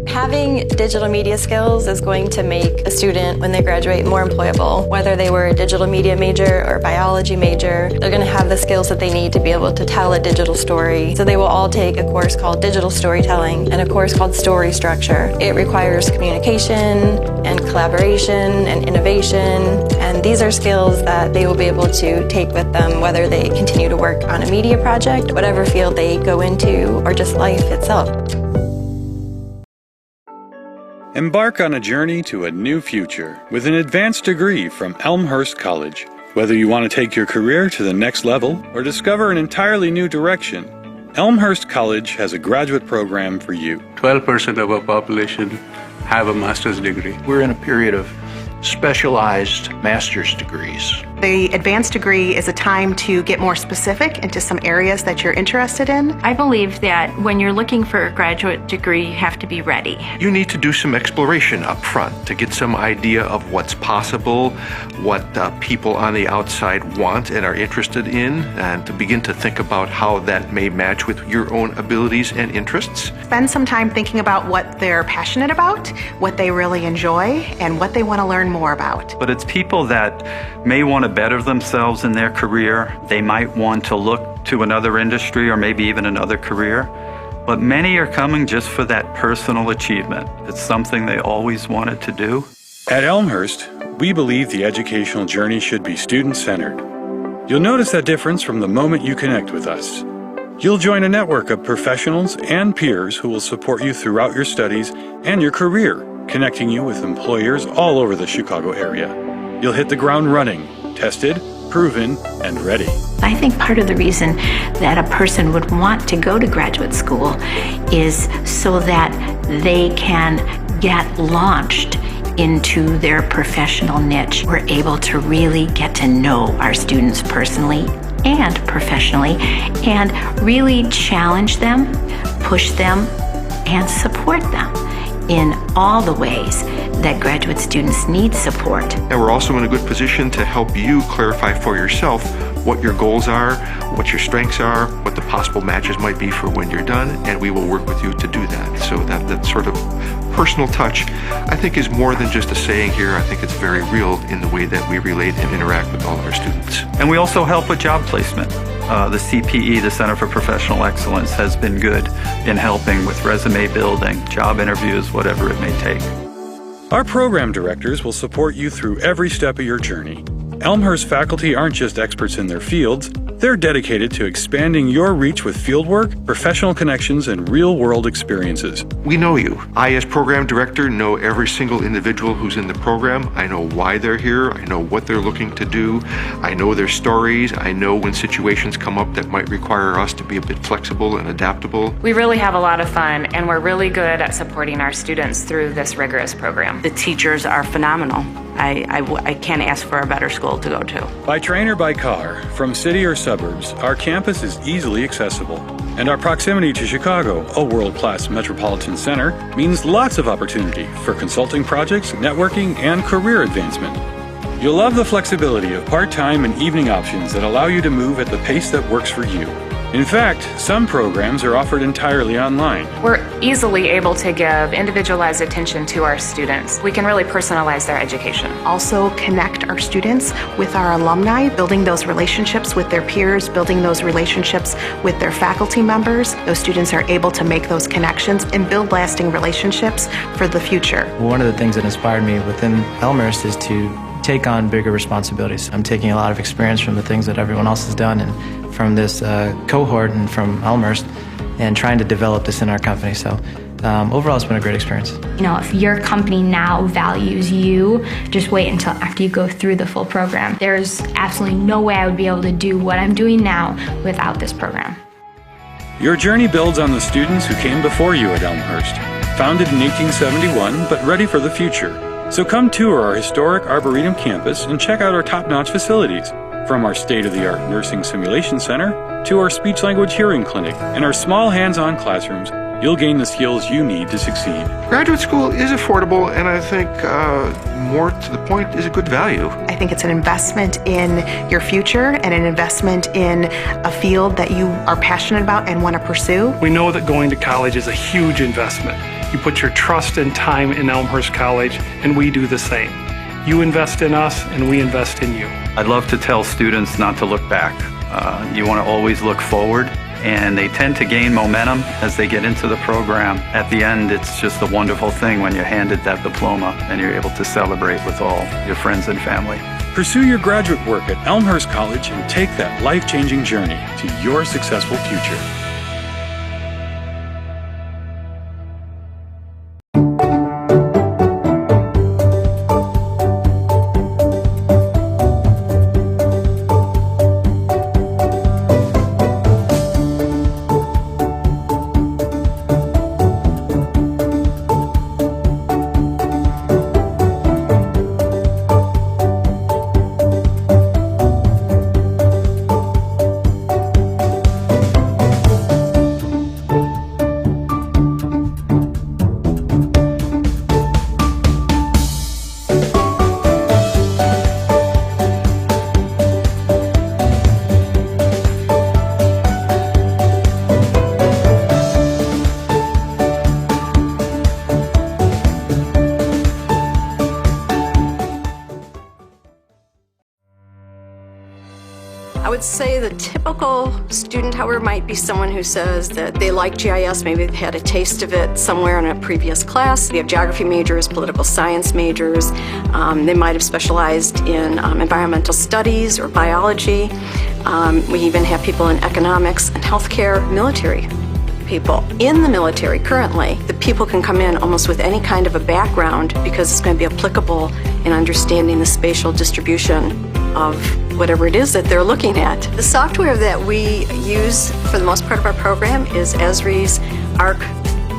[SPEAKER 9] Having digital media skills is going to make a student, when they graduate, more employable. Whether they were a digital media major or a biology major, they're going to have the skills that they need to be able to tell a digital story. So they will all take a course called Digital Storytelling and a course called Story Structure. It requires communication and collaboration and innovation, and these are skills that they will be able to take with them whether they continue to work on a media project, whatever field they go into, or just life itself.
[SPEAKER 10] Embark on a journey to a new future with an advanced degree from Elmhurst College. Whether you want to take your career to the next level or discover an entirely new direction, Elmhurst College has a graduate program for you.
[SPEAKER 11] 12% of our population have a master's degree. We're in a period of specialized master's degrees.
[SPEAKER 12] The advanced degree is a time to get more specific into some areas that you're interested in.
[SPEAKER 13] I believe that when you're looking for a graduate degree, you have to be ready.
[SPEAKER 11] You need to do some exploration up front to get some idea of what's possible, what people on the outside want and are interested in, and to begin to think about how that may match with your own abilities and interests.
[SPEAKER 12] Spend some time thinking about what they're passionate about, what they really enjoy, and what they want to learn more about.
[SPEAKER 14] But it's people that may want to better themselves in their career. They might want to look to another industry or maybe even another career. But many are coming just for that personal achievement. It's something they always wanted to do.
[SPEAKER 10] At Elmhurst, we believe the educational journey should be student-centered. You'll notice that difference from the moment you connect with us. You'll join a network of professionals and peers who will support you throughout your studies and your career, connecting you with employers all over the Chicago area. You'll hit the ground running, tested, proven, and ready.
[SPEAKER 13] I think part of the reason that a person would want to go to graduate school is so that they can get launched into their professional niche. We're able to really get to know our students personally and professionally and really challenge them, push them, and support them in all the ways that graduate students need support.
[SPEAKER 11] And we're also in a good position to help you clarify for yourself what your goals are, what your strengths are, what the possible matches might be for when you're done, and we will work with you to do that. So that sort of personal touch, I think, is more than just a saying here. I think it's very real in the way that we relate and interact with all of our students.
[SPEAKER 14] And we also help with job placement. The CPE, the Center for Professional Excellence, has been good in helping with resume building, job interviews, whatever it may take.
[SPEAKER 10] Our program directors will support you through every step of your journey. Elmhurst faculty aren't just experts in their fields, they're dedicated to expanding your reach with fieldwork, professional connections, and real-world experiences.
[SPEAKER 11] We know you. I, as program director, know every single individual who's in the program. I know why they're here. I know what they're looking to do. I know their stories. I know when situations come up that might require us to be a bit flexible and adaptable.
[SPEAKER 15] We really have a lot of fun, and we're really good at supporting our students through this rigorous program.
[SPEAKER 16] The teachers are phenomenal. I can't ask for a better school to go to.
[SPEAKER 10] By train or by car, from city or suburbs, our campus is easily accessible. And our proximity to Chicago, a world-class metropolitan center, means lots of opportunity for consulting projects, networking, and career advancement. You'll love the flexibility of part-time and evening options that allow you to move at the pace that works for you. In fact, some programs are offered entirely online.
[SPEAKER 15] We're easily able to give individualized attention to our students. We can really personalize their education.
[SPEAKER 12] Also connect our students with our alumni, building those relationships with their peers, building those relationships with their faculty members. Those students are able to make those connections and build lasting relationships for the future.
[SPEAKER 17] One of the things that inspired me within Elmhurst is to take on bigger responsibilities. I'm taking a lot of experience from the things that everyone else has done and from this cohort and from Elmhurst and trying to develop this in our company. So overall, it's been a great experience.
[SPEAKER 18] You know, if your company now values you, just wait until after you go through the full program. There's absolutely no way I would be able to do what I'm doing now without this program.
[SPEAKER 10] Your journey builds on the students who came before you at Elmhurst, founded in 1871 but ready for the future. So come tour our historic Arboretum campus and check out our top-notch facilities, from our state-of-the-art nursing simulation center to our speech-language hearing clinic and our small hands-on classrooms. You'll gain the skills you need to succeed.
[SPEAKER 11] Graduate school is affordable, and I think more to the point is a good value.
[SPEAKER 12] I think it's an investment in your future and an investment in a field that you are passionate about and want to pursue.
[SPEAKER 19] We know that going to college is a huge investment. You put your trust and time in Elmhurst College, and we do the same. You invest in us, and we invest in you.
[SPEAKER 14] I'd love to tell students not to look back. You want to always look forward, and they tend to gain momentum as they get into the program. At the end, it's just a wonderful thing when you're handed that diploma and you're able to celebrate with all your friends and family.
[SPEAKER 10] Pursue your graduate work at Elmhurst College and take that life-changing journey to your successful future.
[SPEAKER 20] I would say the typical student, however, might be someone who says that they like GIS, maybe they've had a taste of it somewhere in a previous class. We have geography majors, political science majors. They might have specialized in environmental studies or biology. We even have people in economics and healthcare, military people. In the military currently, the people can come in almost with any kind of a background because it's going to be applicable in understanding the spatial distribution of whatever it is that they're looking at. The software that we use for the most part of our program is Esri's ARC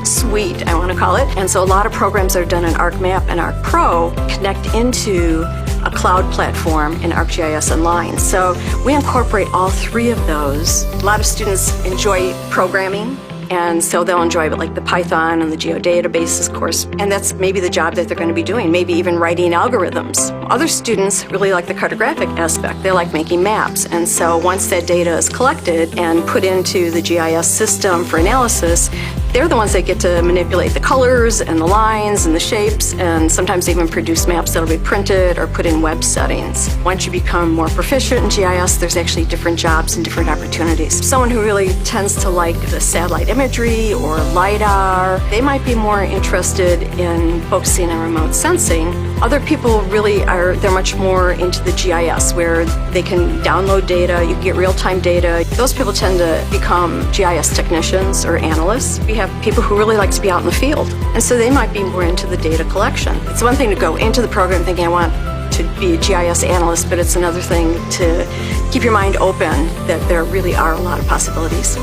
[SPEAKER 20] suite, I want to call it. And so a lot of programs that are done in ArcMap and ArcPro connect into a cloud platform in ArcGIS Online. So we incorporate all three of those. A lot of students enjoy programming, and so they'll enjoy it, like the Python and the geodatabases course, and that's maybe the job that they're going to be doing, maybe even writing algorithms. Other students really like the cartographic aspect. They like making maps, and so once that data is collected and put into the GIS system for analysis, they're the ones that get to manipulate the colors and the lines and the shapes, and sometimes even produce maps that'll be printed or put in web settings. Once you become more proficient in GIS, there's actually different jobs and different opportunities. Someone who really tends to like the satellite imagery or LiDAR, they might be more interested in focusing on remote sensing. Other people really they're much more into the GIS, where they can download data, you can get real-time data. Those people tend to become GIS technicians or analysts. We have people who really like to be out in the field, and so they might be more into the data collection. It's one thing to go into the program thinking I want to be a GIS analyst, but it's another thing to keep your mind open that there really are a lot of possibilities.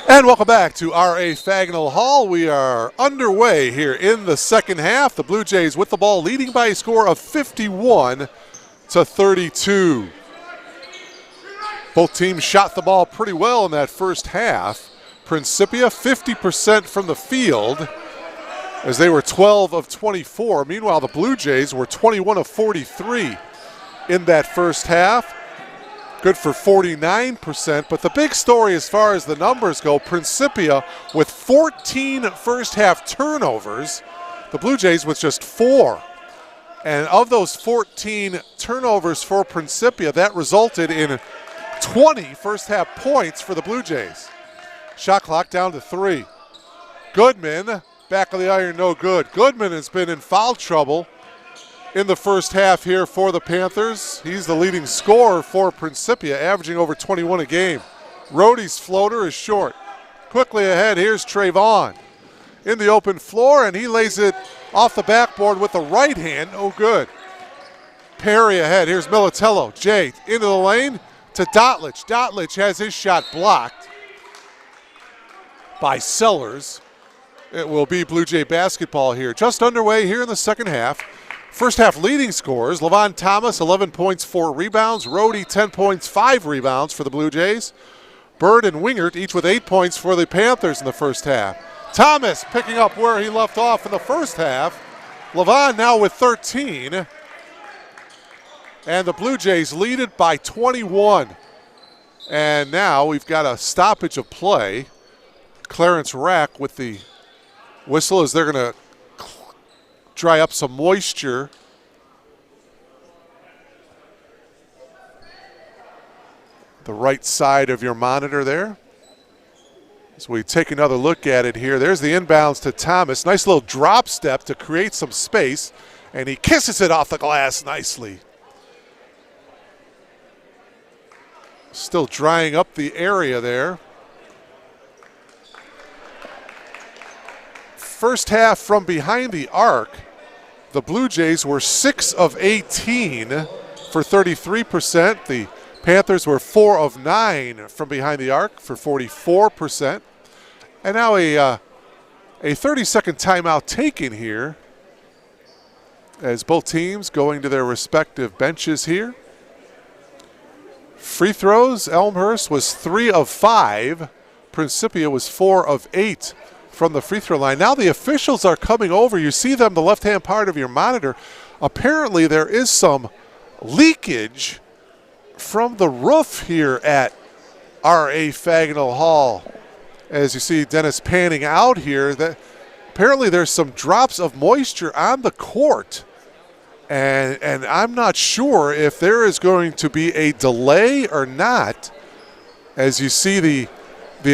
[SPEAKER 5] And welcome back to R.A. Fagnall Hall. We are underway here in the second half. The Blue Jays with the ball leading by a score of 51-32. Both teams shot the ball pretty well in that first half. Principia 50% from the field as they were 12 of 24. Meanwhile, the Blue Jays were 21 of 43 in that first half. Good for 49%, but the big story as far as the numbers go, Principia with 14 first half turnovers, the Blue Jays with just 4. And of those 14 turnovers for Principia, that resulted in 20 first half points for the Blue Jays. Shot clock down to 3. Goodman, back of the iron, no good. Goodman has been in foul trouble in the first half here for the Panthers. He's the leading scorer for Principia, averaging over 21 a game. Rohde's floater is short. Quickly ahead, here's Trayvon in the open floor, and he lays it off the backboard with the right hand. Oh, good. Perry ahead. Here's Militello. Jay into the lane to Dotlich. Dotlich has his shot blocked by Sellers. It will be Blue Jay basketball here. Just underway here in the second half. First half leading scorers, Levon Thomas, 11 points, 4 rebounds. Rohde, 10 points, 5 rebounds for the Blue Jays. Bird and Wingert each with 8 points for the Panthers in the first half. Thomas picking up where he left off in the first half. Levon now with 13. And the Blue Jays lead it by 21. And now we've got a stoppage of play. Clarence Rack with the whistle as they're going to dry up some moisture. The right side of your monitor there. As we take another look at it here, there's the inbounds to Thomas. Nice little drop step to create some space, and he kisses it off the glass nicely. Still drying up the area there. First half from behind the arc, the Blue Jays were 6 of 18 for 33%. The Panthers were 4 of 9 from behind the arc for 44%. And now a 30-second timeout taken here as both teams going to their respective benches here. Free throws, Elmhurst was 3 of 5. Principia was 4 of 8 from the free throw line. Now the officials are coming over. You see them, the left-hand part of your monitor. Apparently there is some leakage from the roof here at R.A. Fagnall Hall. As you see Dennis panning out here, that apparently there's some drops of moisture on the court. And I'm not sure if there is going to be a delay or not. As you see the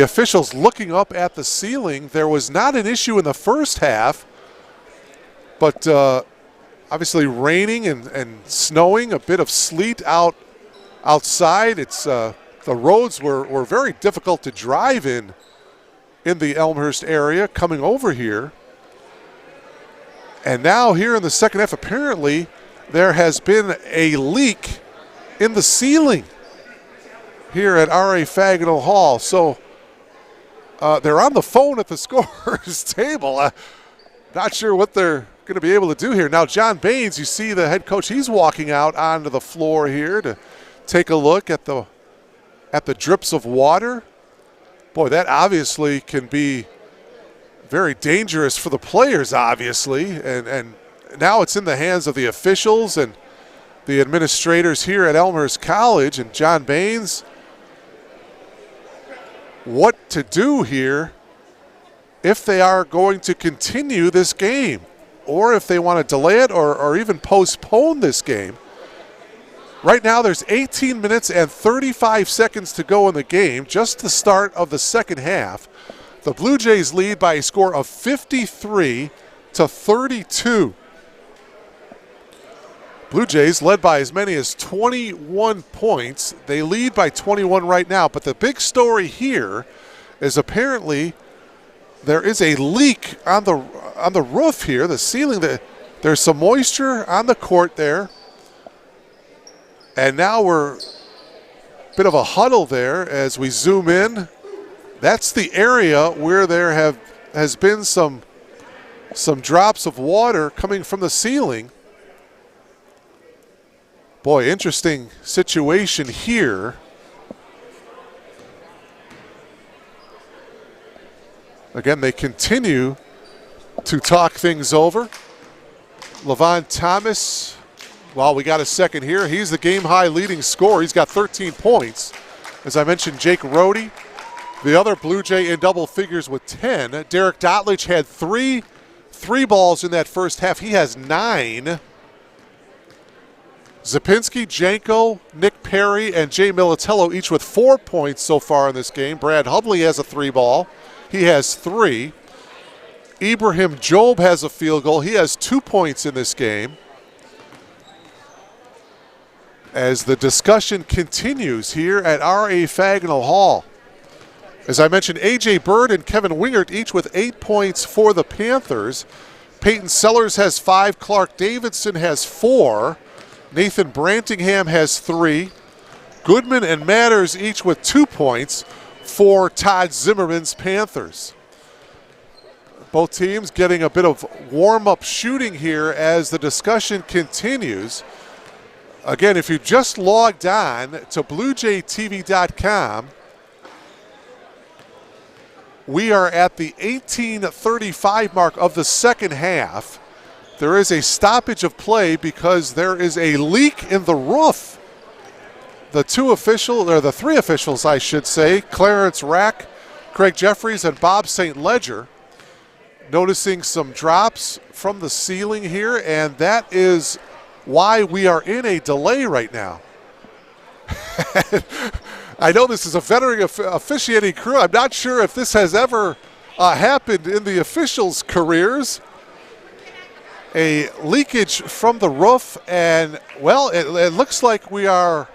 [SPEAKER 5] officials looking up at the ceiling, there was not an issue in the first half, but obviously raining and snowing, a bit of sleet outside. It's the roads were very difficult to drive in the Elmhurst area coming over here. And now here in the second half, apparently there has been a leak in the ceiling here at R.A. Fagnall Hall. So they're on the phone at the scorer's table. Not sure what they're going to be able to do here. Now John Baines, you see the head coach, he's walking out onto the floor here to take a look at the drips of water. Boy, that obviously can be very dangerous for the players, obviously. And now it's in the hands of the officials and the administrators here at Elmhurst College. And John Baines, what to do here if they are going to continue this game, or if they want to delay it or even postpone this game. Right now there's 18 minutes and 35 seconds to go in the game, just the start of the second half. The Blue Jays lead by a score of 53-32. Blue Jays led by as many as 21 points. They lead by 21 right now, but the big story here is apparently there is a leak on the roof here, the ceiling. There's some moisture on the court there. And now we're a bit of a huddle there as we zoom in. That's the area where there has been some drops of water coming from the ceiling. Boy, interesting situation here. Again, they continue to talk things over. Levon Thomas, well, we got a second here. He's the game-high leading scorer. He's got 13 points. As I mentioned, Jake Rohde, the other Blue Jay in double figures with 10. Derek Dotlich had three balls in that first half. He has 9. Zapinski, Janko, Nick Perry, and Jay Militello each with 4 points so far in this game. Brad Hubley has a 3-ball. He has 3. Ibrahim Job has a field goal. He has 2 points in this game. As the discussion continues here at R.A. Fagnall Hall. As I mentioned, A.J. Bird and Kevin Wingert each with 8 points for the Panthers. Peyton Sellers has 5. Clark Davidson has 4. Nathan Brantingham has 3. Goodman and Matters each with 2 points for Todd Zimmerman's Panthers. Both teams getting a bit of warm-up shooting here as the discussion continues. Again, if you just logged on to BlueJayTV.com, we are at the 18:35 mark of the second half. There is a stoppage of play because there is a leak in the roof. The three officials, I should say, Clarence Rack, Craig Jeffries, and Bob St. Ledger, noticing some drops from the ceiling here, and that is why we are in a delay right now. I know this is a veteran officiating crew. I'm not sure if this has ever happened in the officials' careers. A leakage from the roof, and well, it looks like we are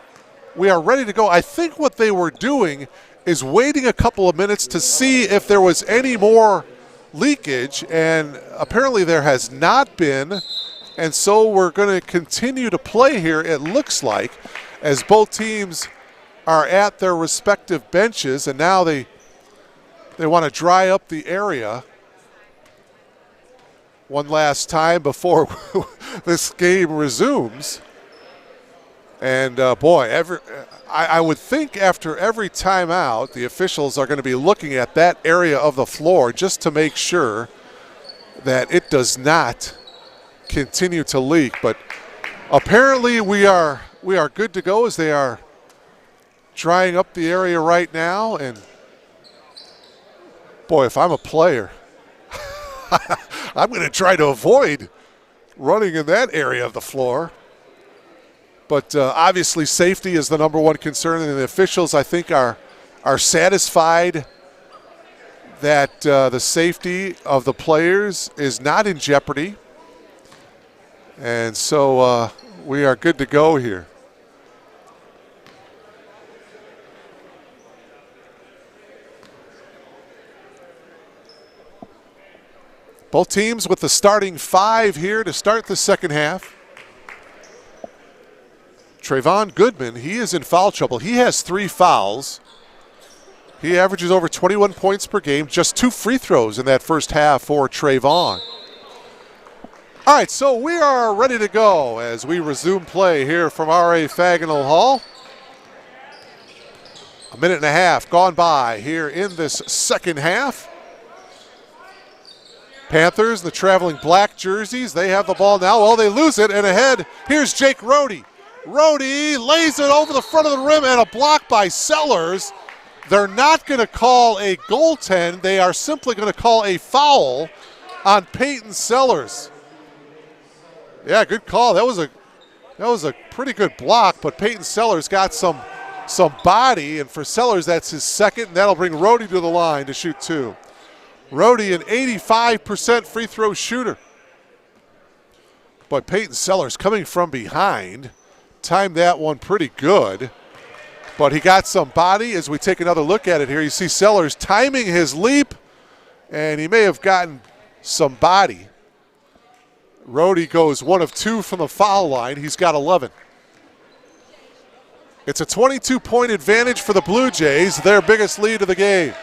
[SPEAKER 5] ready to go. I think what they were doing is waiting a couple of minutes to see if there was any more leakage, and apparently there has not been. And so we're going to continue to play here, it looks like, as both teams are at their respective benches, and now they want to dry up the area one last time before this game resumes. And boy, I would think after every timeout, the officials are going to be looking at that area of the floor just to make sure that it does not continue to leak. But apparently we are good to go as they are drying up the area right now. And boy, if I'm a player, I'm going to try to avoid running in that area of the floor. But obviously safety is the number one concern, and the officials, I think, are satisfied that the safety of the players is not in jeopardy. And so we are good to go here. Both teams with the starting 5 here to start the second half. Trayvon Goodman, he is in foul trouble. He has 3 fouls. He averages over 21 points per game, just 2 free throws in that first half for Trayvon. All right, so we are ready to go as we resume play here from R.A. Faginal Hall. A minute and a half gone by here in this second half. Panthers, the traveling black jerseys, they have the ball now. Well, they lose it, and ahead, here's Jake Rohde. Rohde lays it over the front of the rim, and a block by Sellers. They're not going to call a goaltend. They are simply going to call a foul on Peyton Sellers. Yeah, good call. That was a pretty good block, but Peyton Sellers got some body, and for Sellers, that's his second, and that'll bring Rohde to the line to shoot 2. Rohde, an 85% free throw shooter. But Peyton Sellers coming from behind, timed that one pretty good. But he got some body. As we take another look at it here, you see Sellers timing his leap, and he may have gotten some body. Rohde goes 1 of 2 from the foul line. He's got 11. It's a 22-point advantage for the Blue Jays, their biggest lead of the game.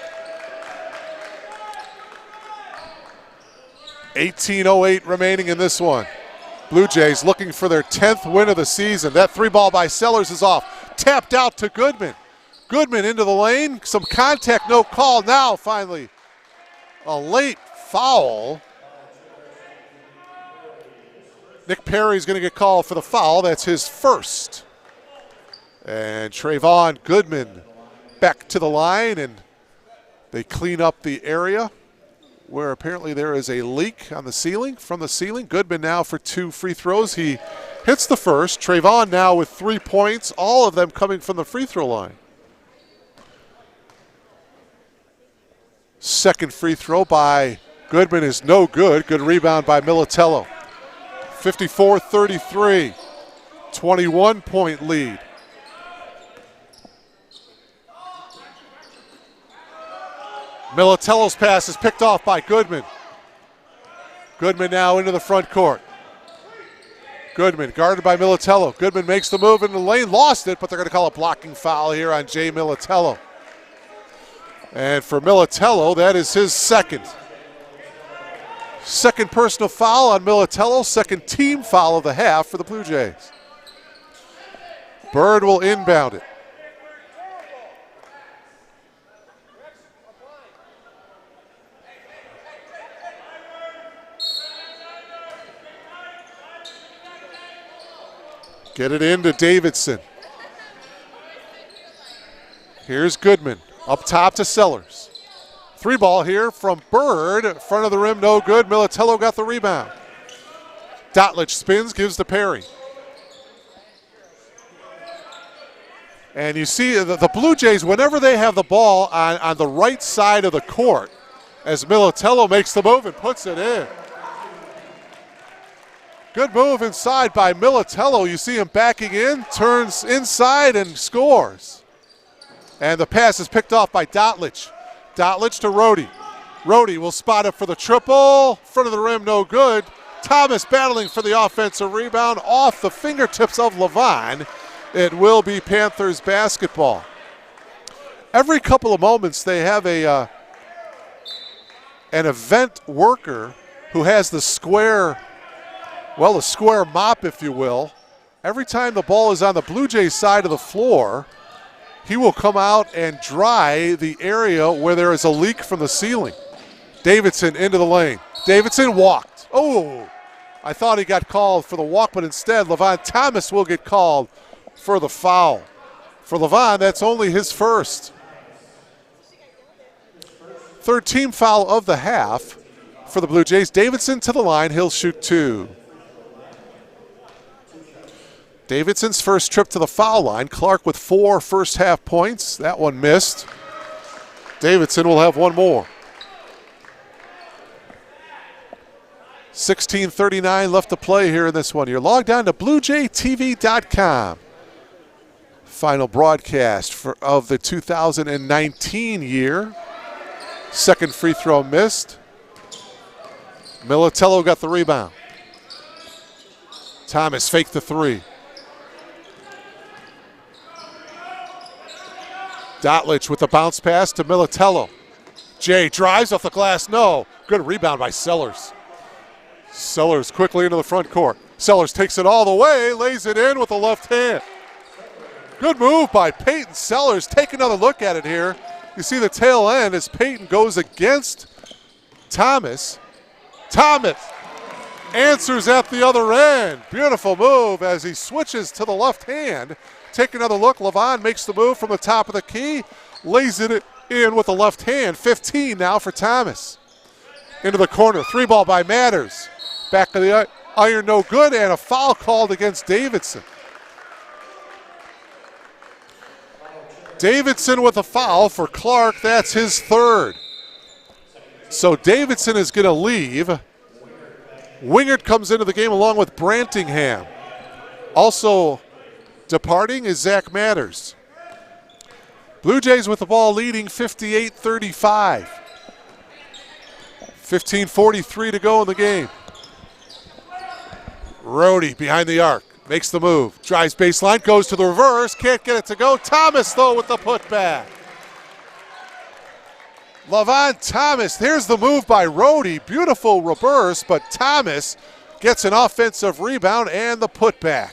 [SPEAKER 5] 18:08 remaining in this one. Blue Jays looking for their 10th win of the season. That 3-ball by Sellers is off. Tapped out to Goodman. Goodman into the lane. Some contact, no call. Now finally a late foul. Nick Perry's going to get called for the foul. That's his first. And Trayvon Goodman back to the line, and they clean up the area where apparently there is a leak on the ceiling, from the ceiling. Goodman now for 2 free throws. He hits the first. Trayvon now with 3 points, all of them coming from the free throw line. Second free throw by Goodman is no good. Good rebound by Militello. 54-33, 21-point lead. Militello's pass is picked off by Goodman. Goodman now into the front court. Goodman guarded by Militello. Goodman makes the move into the lane, lost it, but they're going to call a blocking foul here on Jay Militello. And for Militello, that is his second. Second personal foul on Militello, second team foul of the half for the Blue Jays. Bird will inbound it. Get it into Davidson. Here's Goodman, up top to Sellers. 3-ball here from Bird, front of the rim, no good. Militello got the rebound. Dotlich spins, gives to Perry. And you see the Blue Jays, whenever they have the ball on the right side of the court, as Militello makes the move and puts it in. Good move inside by Militello. You see him backing in, turns inside and scores. And the pass is picked off by Dotlich. Dotlich to Rohde. Rohde will spot up for the triple. Front of the rim, no good. Thomas battling for the offensive rebound off the fingertips of Levine. It will be Panthers basketball. Every couple of moments they have an event worker who has the square mop, if you will. Every time the ball is on the Blue Jays side of the floor, he will come out and dry the area where there is a leak from the ceiling. Davidson into the lane. Davidson walked. Oh, I thought he got called for the walk, but instead Levine Thomas will get called for the foul. For Levine, that's only his first. Third team foul of the half for the Blue Jays. Davidson to the line. He'll shoot 2. Davidson's first trip to the foul line. Clark with 4 first half points. That one missed. Davidson will have 1 more. 16:39 left to play here in this one. You're logged on to BlueJayTV.com. Final broadcast of the 2019 year. Second free throw missed. Militello got the rebound. Thomas faked the three. Dotlich with the bounce pass to Militello. Jay drives off the glass. No. Good rebound by Sellers. Sellers quickly into the front court. Sellers takes it all the way, lays it in with the left hand. Good move by Peyton Sellers. Take another look at it here. You see the tail end as Peyton goes against Thomas. Thomas answers at the other end. Beautiful move as he switches to the left hand. Take another look. Levon makes the move from the top of the key. Lays it in with the left hand. 15 now for Thomas. Into the corner. Three ball by Matters. Back of the iron, no good, and a foul called against Davidson. Davidson with a foul for Clark. That's his third. So Davidson is going to leave. Wingert comes into the game along with Brantingham. Also departing is Zach Matters. Blue Jays with the ball leading 58-35. 15:43 to go in the game. Rhodey behind the arc. Makes the move. Drives baseline. Goes to the reverse. Can't get it to go. Thomas, though, with the putback. Levon Thomas. There's the move by Rhodey. Beautiful reverse, but Thomas gets an offensive rebound and the putback.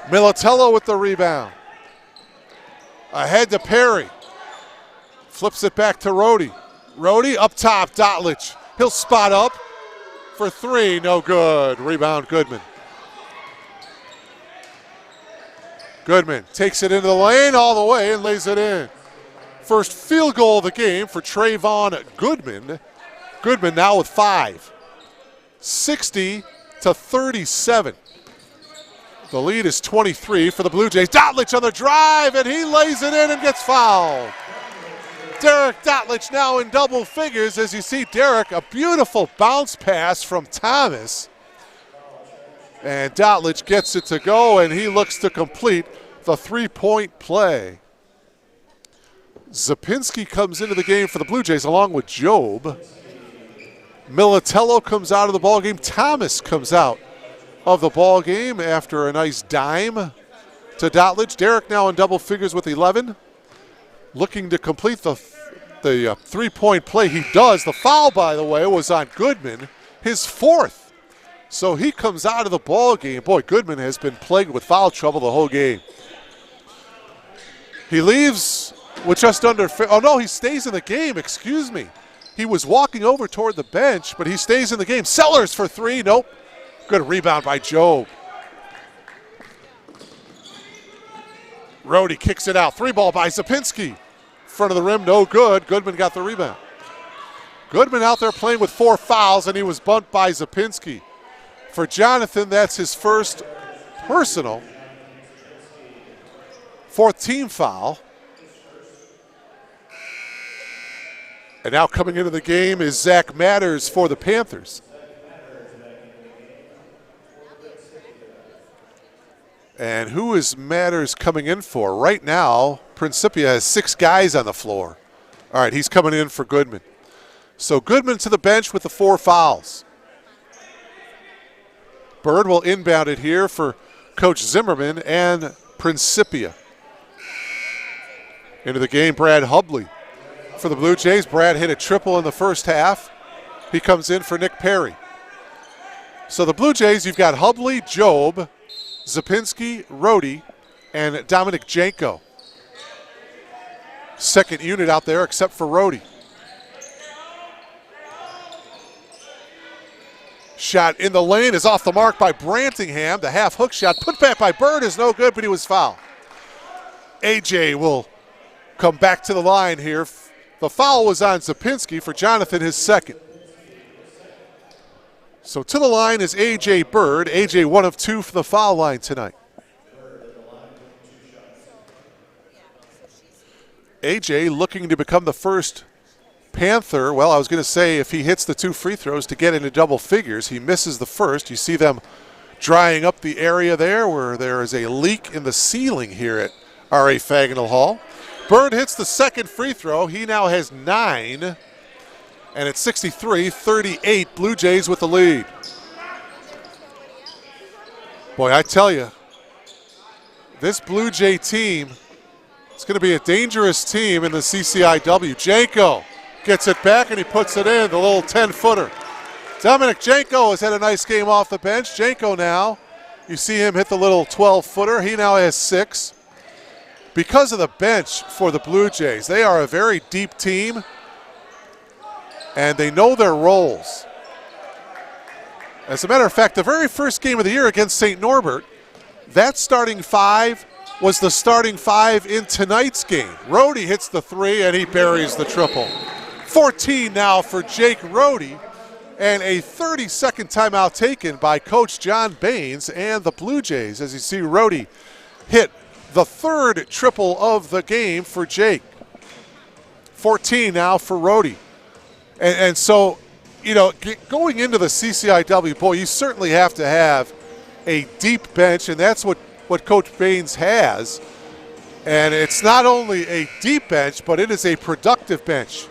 [SPEAKER 5] Militello with the rebound. Ahead to Perry. Flips it back to Rhodey. Rhodey up top. Dotlich. He'll spot up for three. No good. Rebound Goodman. Goodman takes it into the lane all the way and lays it in. First field goal of the game for Trayvon Goodman. Goodman now with 5. 60-37. The lead is 23 for the Blue Jays. Dotlich on the drive, and he lays it in and gets fouled. Derek Dotlich now in double figures as you see Derek, a beautiful bounce pass from Thomas. And Dotlich gets it to go, and he looks to complete the three-point play. Zapinski comes into the game for the Blue Jays along with Job. Militello comes out of the ball game. Thomas comes out of the ball game after a nice dime to Dotlich. Derek now in double figures with 11. Looking to complete the three-point play. He does. The foul, by the way, was on Goodman, his fourth. So he comes out of the ball game. Boy, Goodman has been plagued with foul trouble the whole game. He leaves with just under, oh no, he stays in the game, excuse me. He was walking over toward the bench, but he stays in the game. Sellers for three, nope. Good rebound by Job. Rhodey kicks it out. Three ball by Zapinski. Front of the rim, no good. Goodman got the rebound. Goodman out there playing with 4 fouls, and he was bumped by Zapinski. For Jonathan, that's his first personal. 4th team foul. And now coming into the game is Zach Matters for the Panthers. And who is Matters coming in for? Right now, Principia has 6 guys on the floor. All right, he's coming in for Goodman. So Goodman to the bench with the 4 fouls. Bird will inbound it here for Coach Zimmerman and Principia. Into the game, Brad Hubley for the Blue Jays. Brad hit a triple in the first half. He comes in for Nick Perry. So the Blue Jays, you've got Hubley, Job, Zapinski, Rhodey, and Dominic Janko. Second unit out there except for Rhodey. Shot in the lane is off the mark by Brantingham. The half hook shot put back by Bird is no good, but he was fouled. AJ will come back to the line here. The foul was on Zapinski for Jonathan, his second. So to the line is AJ Bird. AJ 1 of 2 from the foul line tonight. AJ looking to become the first Panther, well, I was going to say if he hits the 2 free throws to get into double figures, he misses the first. You see them drying up the area there where there is a leak in the ceiling here at R.A. Fagnall Hall. Bird hits the second free throw. He now has 9. And it's 63-38, Blue Jays with the lead. Boy, I tell you, this Blue Jay team is going to be a dangerous team in the CCIW. Janko gets it back and he puts it in, the little 10-footer. Dominic Janko has had a nice game off the bench. Janko now, you see him hit the little 12-footer. He now has 6. Because of the bench for the Blue Jays, they are a very deep team, and they know their roles. As a matter of fact, the very first game of the year against St. Norbert, that starting 5 was the starting 5 in tonight's game. Rohde hits the 3, and he buries the triple. 14 now for Jake Rohde, and a 30-second timeout taken by Coach John Baines and the Blue Jays, as you see Rohde hit the 3rd triple of the game for Jake. 14 now for Rohde. And so, you know, going into the CCIW, boy, you certainly have to have a deep bench, and that's what Coach Baines has. And it's not only a deep bench, but it is a productive bench.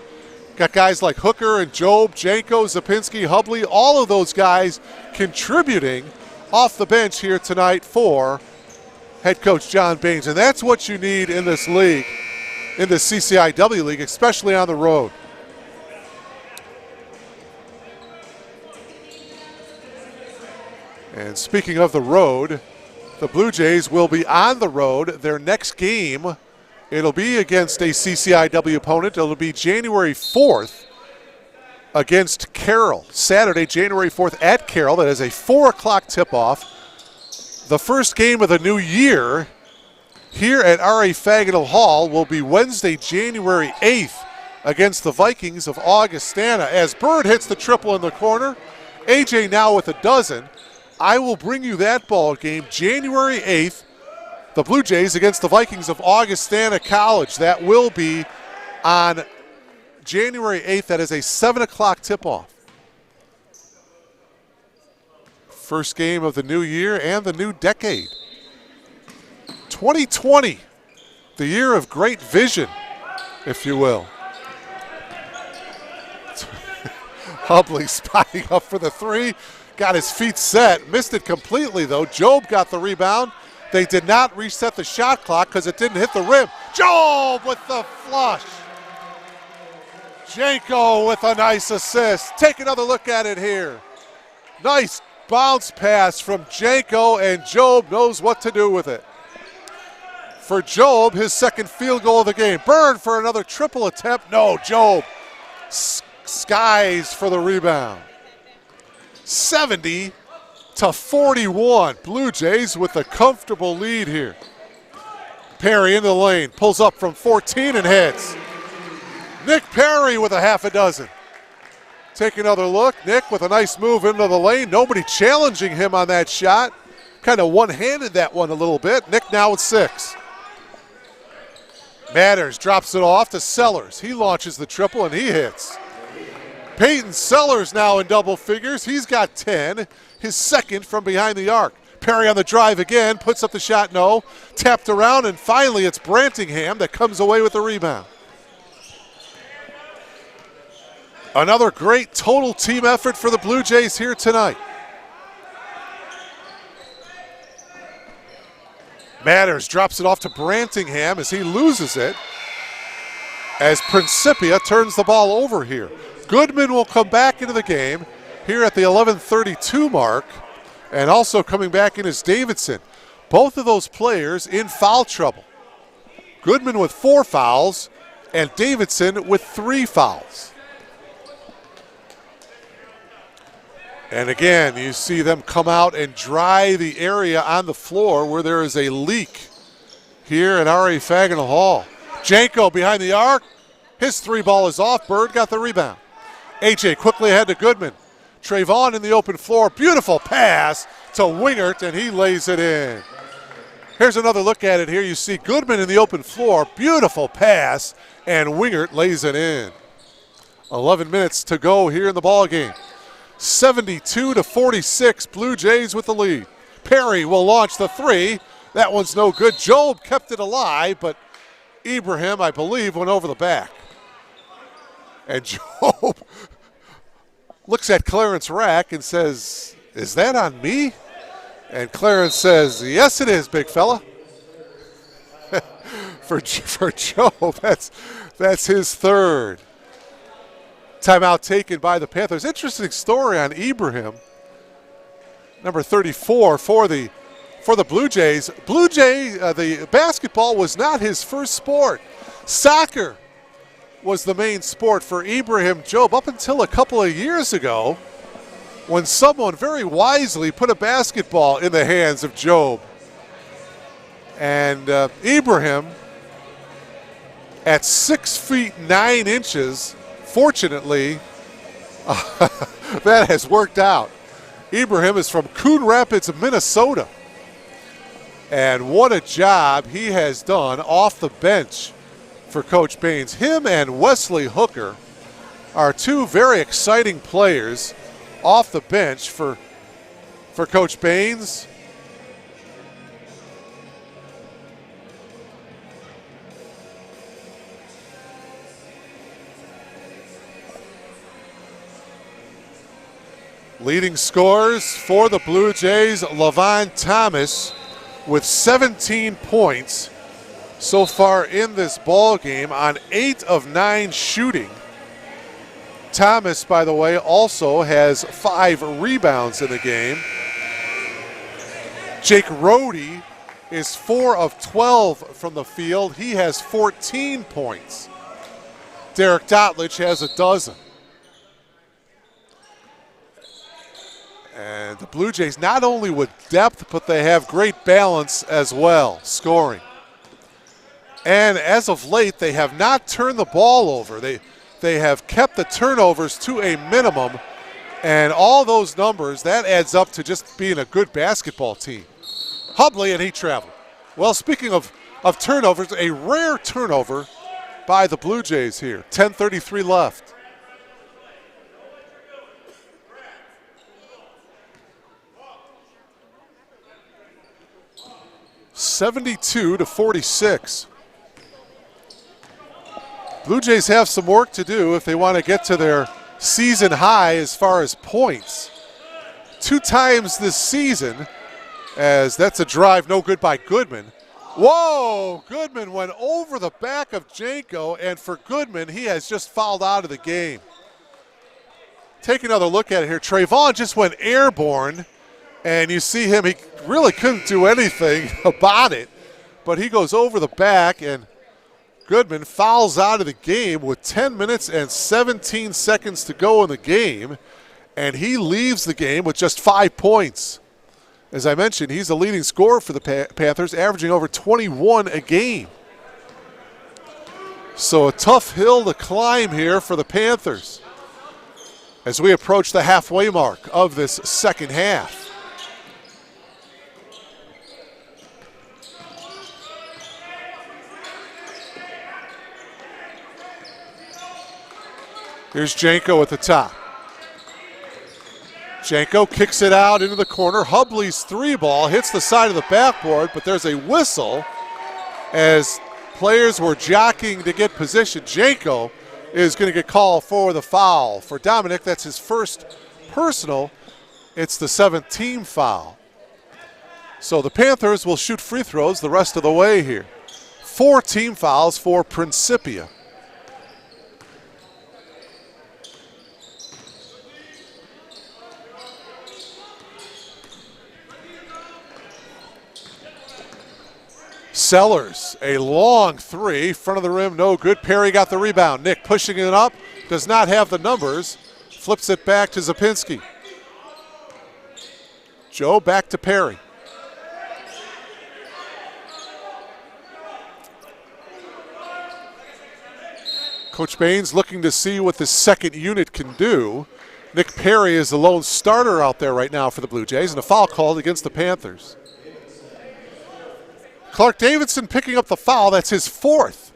[SPEAKER 5] Got guys like Hooker and Job, Janko, Zapinski, Hubley, all of those guys contributing off the bench here tonight for head coach John Baines. And that's what you need in this league, in the CCIW league, especially on the road. And speaking of the road, the Blue Jays will be on the road. Their next game, it'll be against a CCIW opponent. It'll be January 4th against Carroll. Saturday, January 4th at Carroll. That is a 4 o'clock tip-off. The first game of the new year here at R.A. Fagnall Hall will be Wednesday, January 8th against the Vikings of Augustana. As Bird hits the triple in the corner, A.J. now with a dozen. I will bring you that ball game January 8th, the Blue Jays against the Vikings of Augustana College. That will be on January 8th. That is a 7 o'clock tip-off. First game of the new year and the new decade. 2020, the year of great vision, if you will. Hubley spotting up for the 3. Got his feet set. Missed it completely, though. Job got the rebound. They did not reset the shot clock because it didn't hit the rim. Job with the flush. Janko with a nice assist. Take another look at it here. Nice bounce pass from Janko, and Job knows what to do with it. For Job, his second field goal of the game. Bird for another triple attempt. No, Job skies for the rebound. 70-41. Blue Jays with a comfortable lead here. Perry into the lane, pulls up from 14 and hits. Nick Perry with a half a dozen. Take another look. Nick with a nice move into the lane. Nobody challenging him on that shot. Kind of one-handed that one a little bit. Nick now with 6. Matters drops it off to Sellers. He launches the triple and he hits. Peyton Sellers now in double figures. He's got 10, his second from behind the arc. Perry on the drive again, puts up the shot, no. Tapped around, and finally it's Brantingham that comes away with the rebound. Another great total team effort for the Blue Jays here tonight. Matters drops it off to Brantingham as he loses it, as Principia turns the ball over here. Goodman will come back into the game here at the 11:32 mark, and also coming back in is Davidson. Both of those players in foul trouble. Goodman with 4 fouls and Davidson with 3 fouls. And again, you see them come out and dry the area on the floor where there is a leak here at R.A. Fagnall Hall. Janko behind the arc. His 3 ball is off. Bird got the rebound. A.J. quickly ahead to Goodman. Trayvon in the open floor. Beautiful pass to Wingert, and he lays it in. Here's another look at it here. You see Goodman in the open floor. Beautiful pass, and Wingert lays it in. 11 minutes to go here in the ball game. 72-46, Blue Jays with the lead. Perry will launch the three. That one's no good. Job kept it alive, but Ibrahim, I believe, went over the back. And Job looks at Clarence Rack and says, "Is that on me?" And Clarence says, "Yes, it is, big fella." for Job, that's his third. Timeout taken by the Panthers. Interesting story on Ibrahim, number 34 for the Blue Jays. The basketball was not his first sport. Soccer was the main sport for Ibrahim Job up until a couple of years ago, when someone very wisely put a basketball in the hands of Job. And Ibrahim, at 6 feet 9 inches, fortunately, that has worked out. Ibrahim is from Coon Rapids, Minnesota. And what a job he has done off the bench for Coach Baines. Him and Wesley Hooker are two very exciting players off the bench for Coach Baines. Leading scorers for the Blue Jays, Levon Thomas with 17 points so far in this ball game on 8 of 9 shooting. Thomas, by the way, also has 5 rebounds in the game. Jake Rohde is 4 of 12 from the field. He has 14 points. Derek Dotlich has a dozen. And the Blue Jays not only with depth, but they have great balance as well, scoring. And as of late, they have not turned the ball over. They have kept the turnovers to a minimum. And all those numbers, that adds up to just being a good basketball team. Hubley, and he traveled. Well, speaking of turnovers, a rare turnover by the Blue Jays here. 10:33 left. (72-46). Blue Jays have some work to do if they want to get to their season high as far as points. 2 times this season, as that's a drive no good by Goodman. Whoa! Goodman went over the back of Janko, and for Goodman, he has just fouled out of the game. Take another look at it here. Trayvon just went airborne, and you see him, he really couldn't do anything about it, but he goes over the back, and Goodman fouls out of the game with 10 minutes and 17 seconds to go in the game, and he leaves the game with just 5 points. As I mentioned, he's the leading scorer for the Panthers, averaging over 21 a game. So a tough hill to climb here for the Panthers as we approach the halfway mark of this second half. Here's Janko at the top. Janko kicks it out into the corner. Hubley's 3 ball hits the side of the backboard, but there's a whistle as players were jockeying to get position. Janko is going to get called for the foul. For Dominic, that's his first personal. It's the 7th team foul. So the Panthers will shoot free throws the rest of the way here. 4 team fouls for Principia. Sellers, a long 3, front of the rim, no good. Perry got the rebound. Nick pushing it up, does not have the numbers, flips it back to Zapinski. Joe back to Perry. Coach Baines looking to see what the second unit can do. Nick Perry is the lone starter out there right now for the Blue Jays, and a foul called against the Panthers. Clark Davidson picking up the foul. That's his 4th.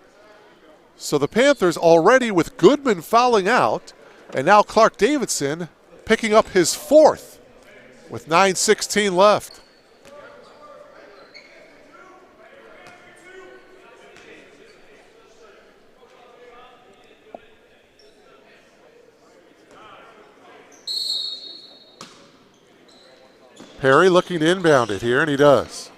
[SPEAKER 5] So the Panthers already with Goodman fouling out, and now Clark Davidson picking up his 4th with 9:16 left. Perry looking to inbound it here, and he does.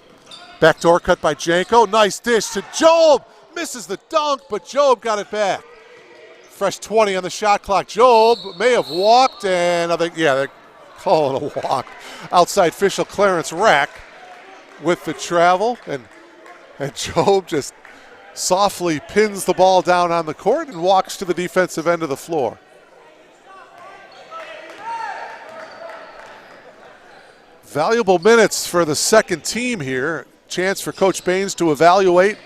[SPEAKER 5] Backdoor cut by Janko. Nice dish to Job. Misses the dunk, but Job got it back. Fresh 20 on the shot clock. Job may have walked, and I think, yeah, they're calling a walk. Outside official Clarence Rack with the travel, and Job just softly pins the ball down on the court and walks to the defensive end of the floor. Valuable minutes for the second team here. Chance for Coach Baines to evaluate.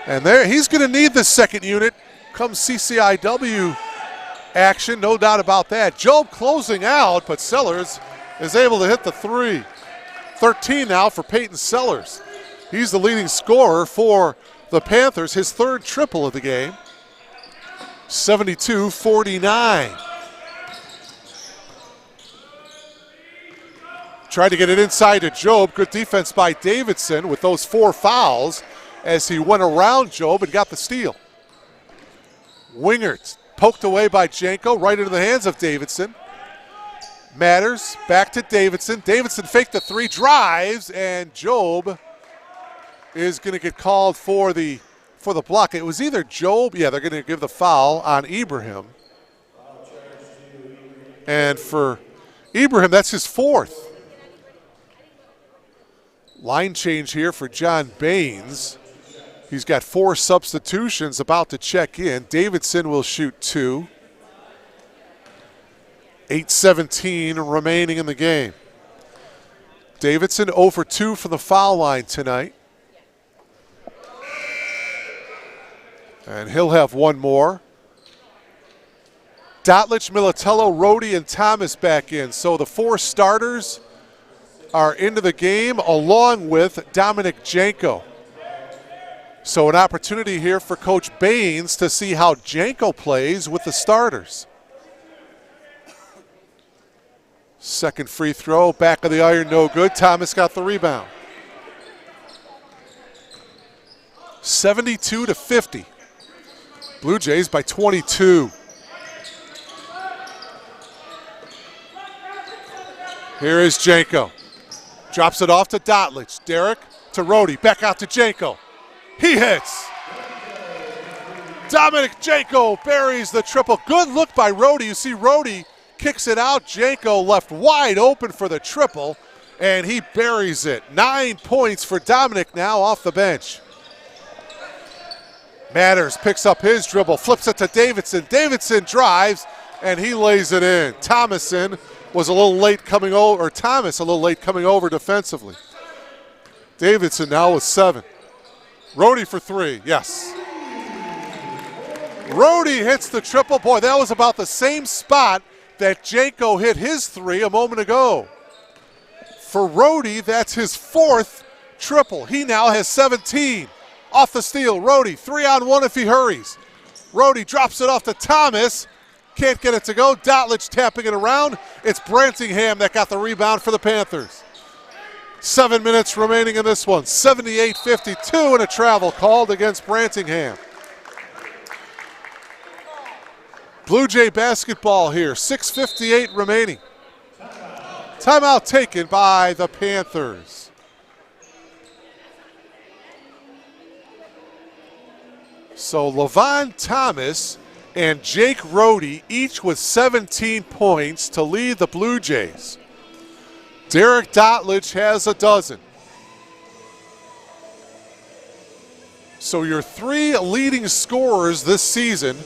[SPEAKER 5] And there, he's going to need the second unit come CCIW action, no doubt about that. Job closing out, but Sellers is able to hit the 3. 13 now for Peyton Sellers. He's the leading scorer for the Panthers, his 3rd triple of the game. 72-49. Tried to get it inside to Job. Good defense by Davidson with those 4 fouls as he went around Job and got the steal. Wingert poked away by Janko, right into the hands of Davidson. Matters back to Davidson. Davidson faked the 3, drives, and Job is going to get called for the block. It was either Job, yeah, they're going to give the foul on Ibrahim. And for Ibrahim, that's his 4th. Line change here for John Baines. He's got 4 substitutions about to check in. Davidson will shoot 2. 8:17 remaining in the game. Davidson 0 for 2 from the foul line tonight. And he'll have 1 more. Dotlich, Militello, Rohde, and Thomas back in. So the 4 starters are into the game along with Dominic Janko. So an opportunity here for Coach Baines to see how Janko plays with the starters. Second free throw, back of the iron, no good. Thomas got the rebound. 72-50. Blue Jays by 22. Here is Janko. Drops it off to Dotlich. Derek to Rohde. Back out to Janko. He hits. Dominic Janko buries the triple. Good look by Rohde. You see Rohde kicks it out. Janko left wide open for the triple, and he buries it. 9 points for Dominic now off the bench. Matters picks up his dribble, flips it to Davidson. Davidson drives, and he lays it in. Thomason was a little late coming over, or Thomas a little late coming over defensively. Davidson now with 7. Rohde for 3, yes. Rohde hits the triple. Boy, that was about the same spot that Janko hit his 3 a moment ago. For Rohde, that's his 4th triple. He now has 17. Off the steal, Rohde, 3-on-1 if he hurries. Rohde drops it off to Thomas. Can't get it to go. Dotlich tapping it around. It's Brantingham that got the rebound for the Panthers. 7 minutes remaining in this one. 78-52 and a travel called against Brantingham. Blue Jay basketball here. 6:58 remaining. Timeout taken by the Panthers. So Levon Thomas and Jake Rohde each with 17 points to lead the Blue Jays. Derek Dotlich has a dozen. So your 3 leading scorers this season,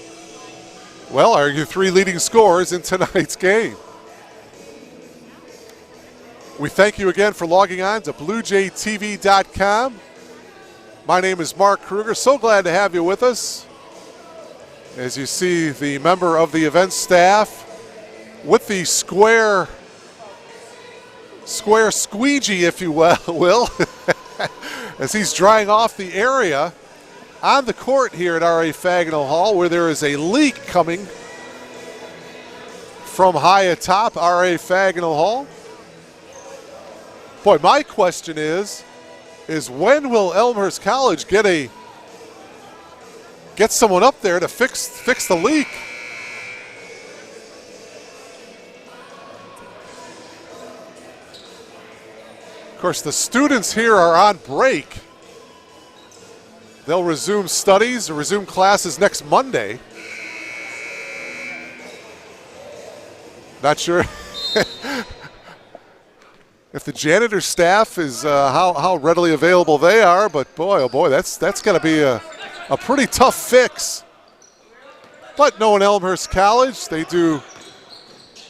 [SPEAKER 5] well, are your 3 leading scorers in tonight's game. We thank you again for logging on to BlueJayTV.com. My name is Mark Kruger. So glad to have you with us. As you see the member of the event staff with the square squeegee, if you will, as he's drying off the area on the court here at R.A. Fagnall Hall, where there is a leak coming from high atop R.A. Fagnall Hall. Boy, my question is when will Elmhurst College get someone up there to fix the leak? Of course, the students here are on break. They'll resume studies or resume classes next Monday. Not sure if the janitor staff is how readily available they are, but boy, oh boy, that's got to be a pretty tough fix. But knowing Elmhurst College, they do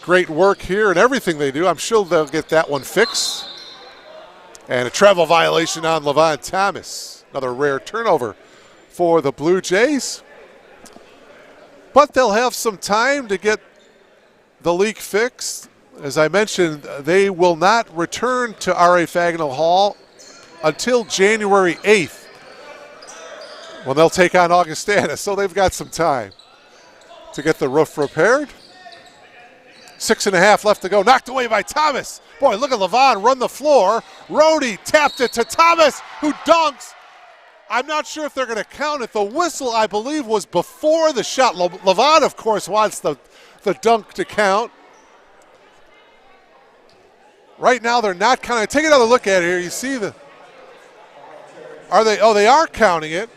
[SPEAKER 5] great work here and everything they do. I'm sure they'll get that one fixed. And a travel violation on Levon Thomas. Another rare turnover for the Blue Jays. But they'll have some time to get the leak fixed. As I mentioned, they will not return to R.A. Fagnall Hall until January 8th, when they'll take on Augustana. So they've got some time to get the roof repaired. 6.5 left to go. Knocked away by Thomas. Boy, look at Levon run the floor. Rhodey tapped it to Thomas, who dunks. I'm not sure if they're going to count it. The whistle, I believe, was before the shot. Levon, of course, wants the dunk to count. Right now, they're not counting. Take another look at it here. You see the... Are they? Oh, they are counting it.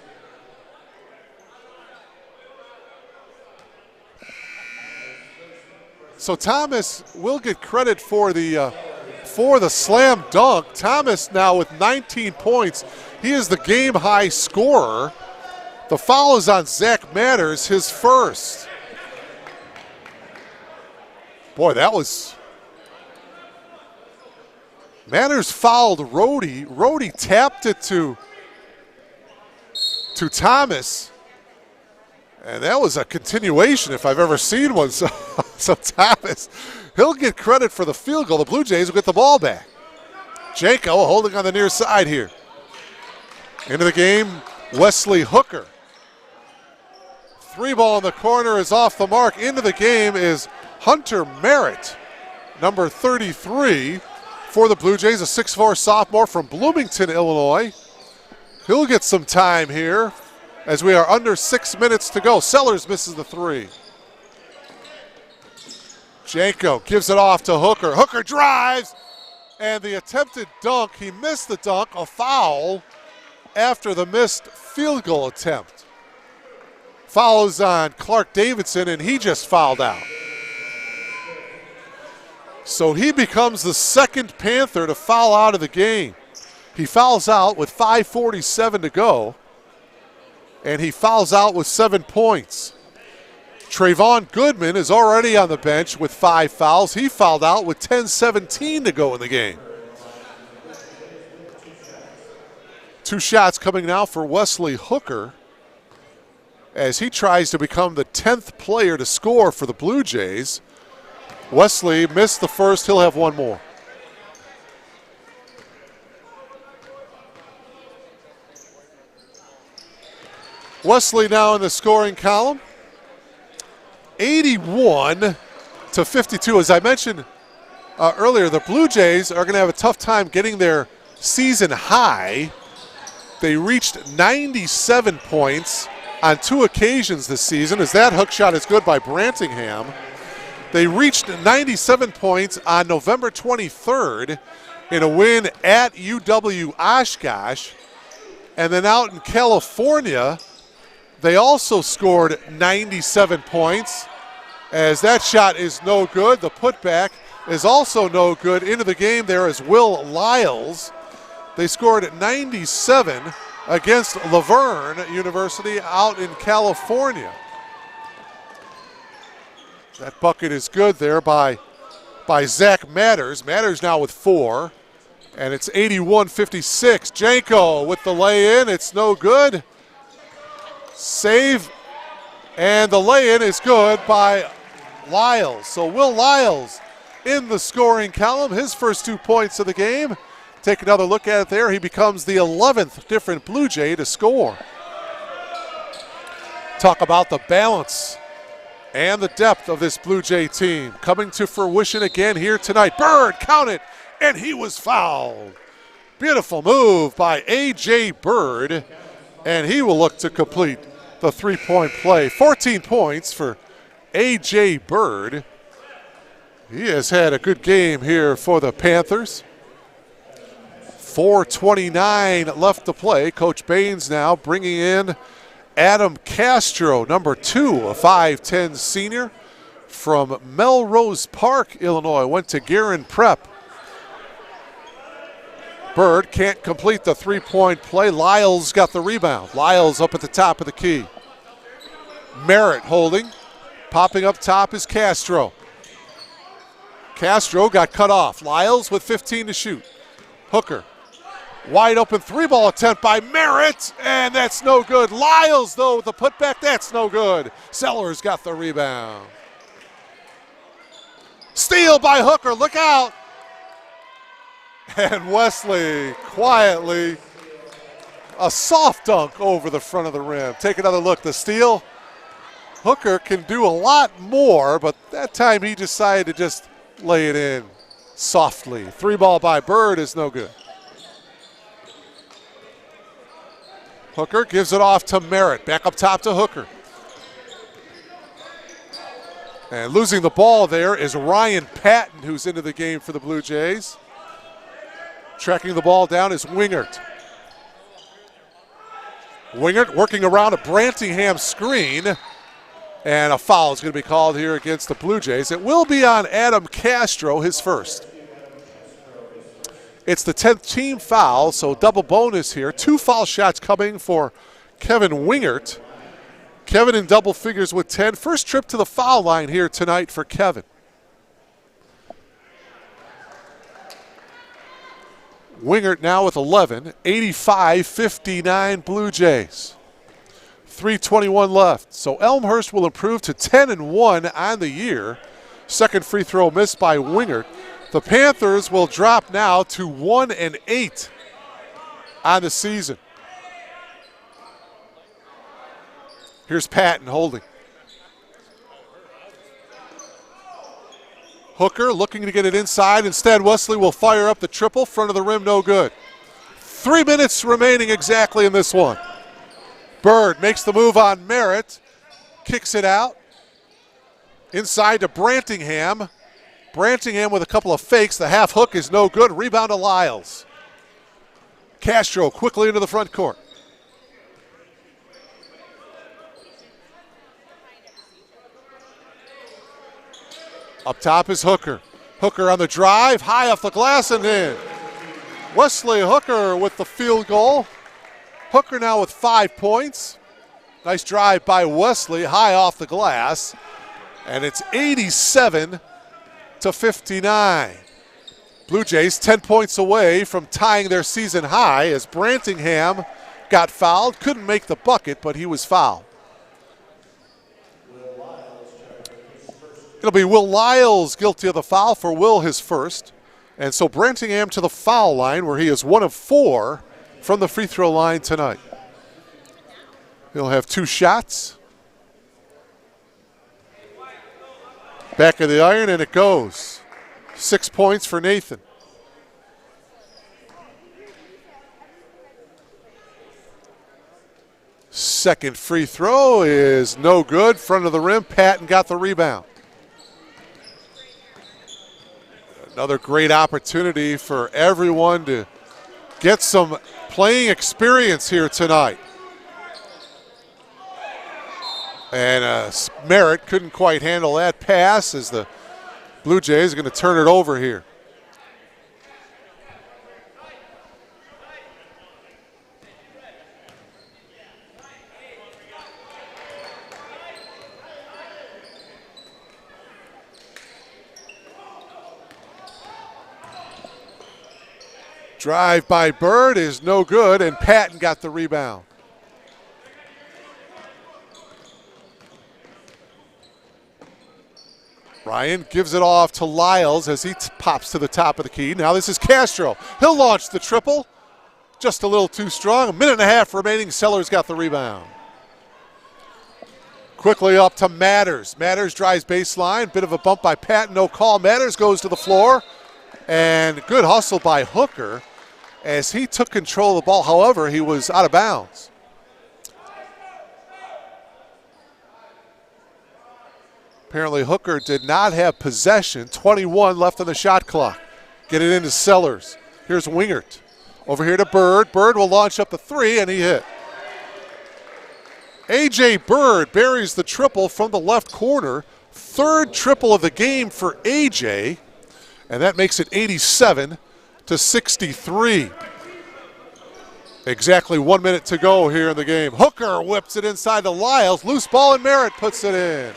[SPEAKER 5] So Thomas will get credit for the slam dunk. Thomas now with 19 points. He is the game-high scorer. The foul is on Zach Matters, his first. Boy, that was... Matters fouled Rhodey. Rhodey tapped it to Thomas. And that was a continuation if I've ever seen one. So Thomas, he'll get credit for the field goal. The Blue Jays will get the ball back. Janko holding on the near side here. Into the game, Wesley Hooker. 3-ball in the corner is off the mark. Into the game is Hunter Merritt, number 33 for the Blue Jays, a 6'4" sophomore from Bloomington, Illinois. He'll get some time here as we are under 6 minutes to go. Sellers misses the 3. Janko gives it off to Hooker. Hooker drives, and the attempted dunk, he missed the dunk, a foul after the missed field goal attempt. Fouls on Clark Davidson, and he just fouled out. So he becomes the second Panther to foul out of the game. He fouls out with 5:47 to go, and he fouls out with 7 points. Trayvon Goodman is already on the bench with 5 fouls. He fouled out with 10:17 to go in the game. 2 shots coming now for Wesley Hooker as he tries to become the 10th player to score for the Blue Jays. Wesley missed the first. He'll have one more. Wesley now in the scoring column. 81-52. As I mentioned earlier, the Blue Jays are going to have a tough time getting their season high. They reached 97 points on 2 occasions this season, as that hook shot is good by Brantingham. They reached 97 points on November 23rd in a win at UW Oshkosh. And then out in California, they also scored 97 points, as that shot is no good. The putback is also no good. Into the game there is Will Lyles. They scored 97 against Laverne University out in California. That bucket is good there by Zach Matters. Matters now with 4, and it's 81-56. Janko with the lay-in. It's no good. Save, and the lay-in is good by Lyles. So Will Lyles in the scoring column, his first 2 points of the game. Take another look at it there. He becomes the 11th different Blue Jay to score. Talk about the balance and the depth of this Blue Jay team coming to fruition again here tonight. Bird, count it, and he was fouled. Beautiful move by A.J. Bird, and he will look to complete the three-point play. 14 points for A.J. Bird. He has had a good game here for the Panthers. 4:29 left to play. Coach Baines now bringing in Adam Castro, number 2, a 5'10 senior from Melrose Park, Illinois. Went to Guerin Prep. Bird can't complete the three-point play. Lyles got the rebound. Lyles up at the top of the key. Merritt holding. Popping up top is Castro. Castro got cut off. Lyles with 15 to shoot. Hooker. Wide open three-ball attempt by Merritt, and that's no good. Lyles, though, with the putback, that's no good. Sellers got the rebound. Steal by Hooker, look out. And Wesley quietly, a soft dunk over the front of the rim. Take another look, the steal. Hooker can do a lot more, but that time he decided to just lay it in softly. Three ball by Bird is no good. Hooker gives it off to Merritt. Back up top to Hooker. And losing the ball there is Ryan Patton, who's into the game for the Blue Jays. Tracking the ball down is Wingert. Wingert working around a Brantingham screen. And a foul is going to be called here against the Blue Jays. It will be on Adam Castro, his first. It's the 10th team foul, so double bonus here. 2 foul shots coming for Kevin Wingert. Kevin in double figures with 10. First trip to the foul line here tonight for Kevin. Wingert now with 11. 85-59 Blue Jays. 3:21 left. So Elmhurst will improve to 10-1 on the year. Second free throw missed by Wingert. The Panthers will drop now to 1-8 on the season. Here's Patton holding. Hooker looking to get it inside. Instead, Wesley will fire up the triple. Front of the rim, no good. 3 minutes remaining exactly in this one. Bird makes the move on Merritt. Kicks it out. Inside to Brantingham. Brantingham with a couple of fakes. The half hook is no good. Rebound to Lyles. Castro quickly into the front court. Up top is Hooker. Hooker on the drive, high off the glass and in. Wesley Hooker with the field goal. Hooker now with 5 points. Nice drive by Wesley, high off the glass. And it's 87-59. Blue Jays 10 points away from tying their season high as Brantingham got fouled. Couldn't make the bucket, but he was fouled. It'll be Will Lyles guilty of the foul for Will, his first. And so Brantingham to the foul line where he is 1 of 4 from the free throw line tonight. He'll have 2 shots. Back of the iron and it goes. 6 points for Nathan. Second free throw is no good. Front of the rim, Patton got the rebound. Another great opportunity for everyone to get some playing experience here tonight. And Merritt couldn't quite handle that pass as the Blue Jays are going to turn it over here. Drive by Bird is no good, and Patton got the rebound. Ryan gives it off to Lyles as he pops to the top of the key. Now this is Castro. He'll launch the triple. Just a little too strong. A minute and a half remaining. Sellers got the rebound. Quickly up to Matters. Matters drives baseline. Bit of a bump by Patton, no call. Matters goes to the floor. And good hustle by Hooker as he took control of the ball. However, he was out of bounds. Apparently Hooker did not have possession. 21 left on the shot clock. Get it into Sellers. Here's Wingert. Over here to Bird. Bird will launch up the three, and he hit. A.J. Bird buries the triple from the left corner. Third triple of the game for A.J., and that makes it 87-63. Exactly 1 minute to go here in the game. Hooker whips it inside to Lyles. Loose ball, and Merritt puts it in.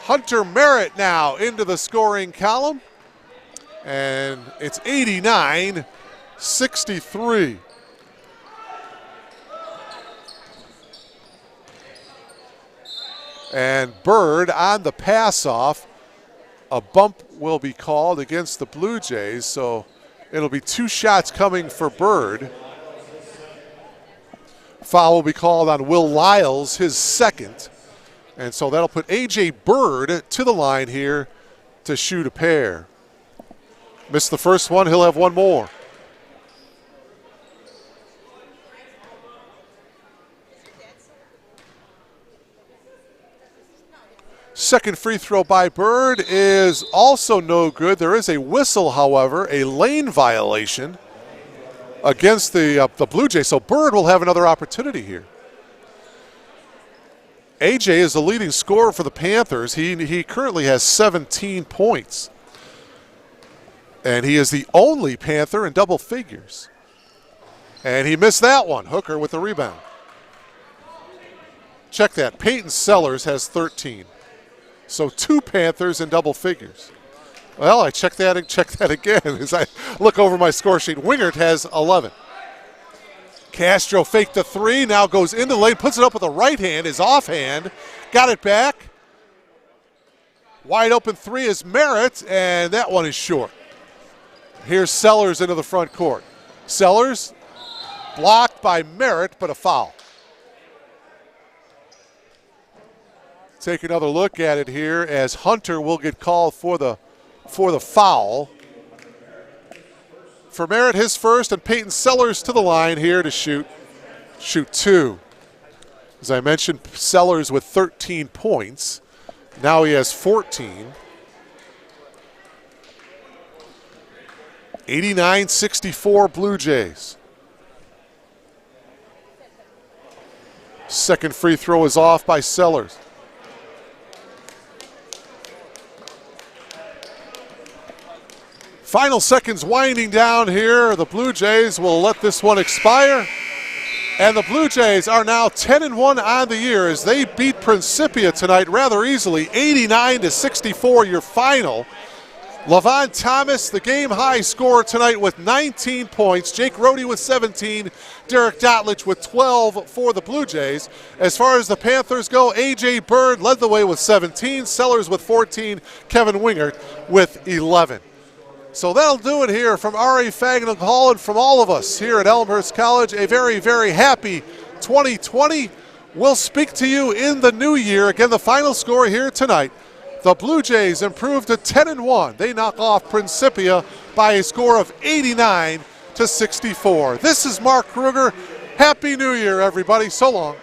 [SPEAKER 5] Hunter Merritt now into the scoring column, and it's 89-63. And Bird on the pass-off. A bump will be called against the Blue Jays, so it'll be 2 shots coming for Bird. Foul will be called on Will Lyles, his second. And so that'll put A.J. Bird to the line here to shoot a pair. Missed the first one, he'll have one more. Second free throw by Bird is also no good. There is a whistle, however, a lane violation against the Blue Jays. So Bird will have another opportunity here. A.J. is the leading scorer for the Panthers. He currently has 17 points. And he is the only Panther in double figures. And he missed that one. Hooker with the rebound. Check that. Peyton Sellers has 13. So 2 Panthers in double figures. Well, I checked that and checked that again as I look over my score sheet. Wingert has 11. Castro faked the three, now goes into the lane, puts it up with the right hand, his offhand, got it back. Wide open three is Merritt, and that one is short. Here's Sellers into the front court. Sellers blocked by Merritt, but a foul. Take another look at it here as Hunter will get called for the foul. For Merritt, his first, and Peyton Sellers to the line here to shoot 2. As I mentioned, Sellers with 13 points. Now he has 14. 89-64 Blue Jays. Second free throw is off by Sellers. Final seconds winding down here. The Blue Jays will let this one expire. And the Blue Jays are now 10-1 on the year as they beat Principia tonight rather easily. 89-64 your final. Lavon Thomas, the game-high scorer tonight with 19 points. Jake Rohde with 17. Derek Dotlich with 12 for the Blue Jays. As far as the Panthers go, A.J. Bird led the way with 17. Sellers with 14. Kevin Wingert with 11. So that'll do it here from R.A. Fagan Hall and from all of us here at Elmhurst College. A very, very happy 2020. We'll speak to you in the new year. Again, the final score here tonight. The Blue Jays improved to 10-1. They knock off Principia by a score of 89-64. This is Mark Kruger. Happy New Year, everybody. So long.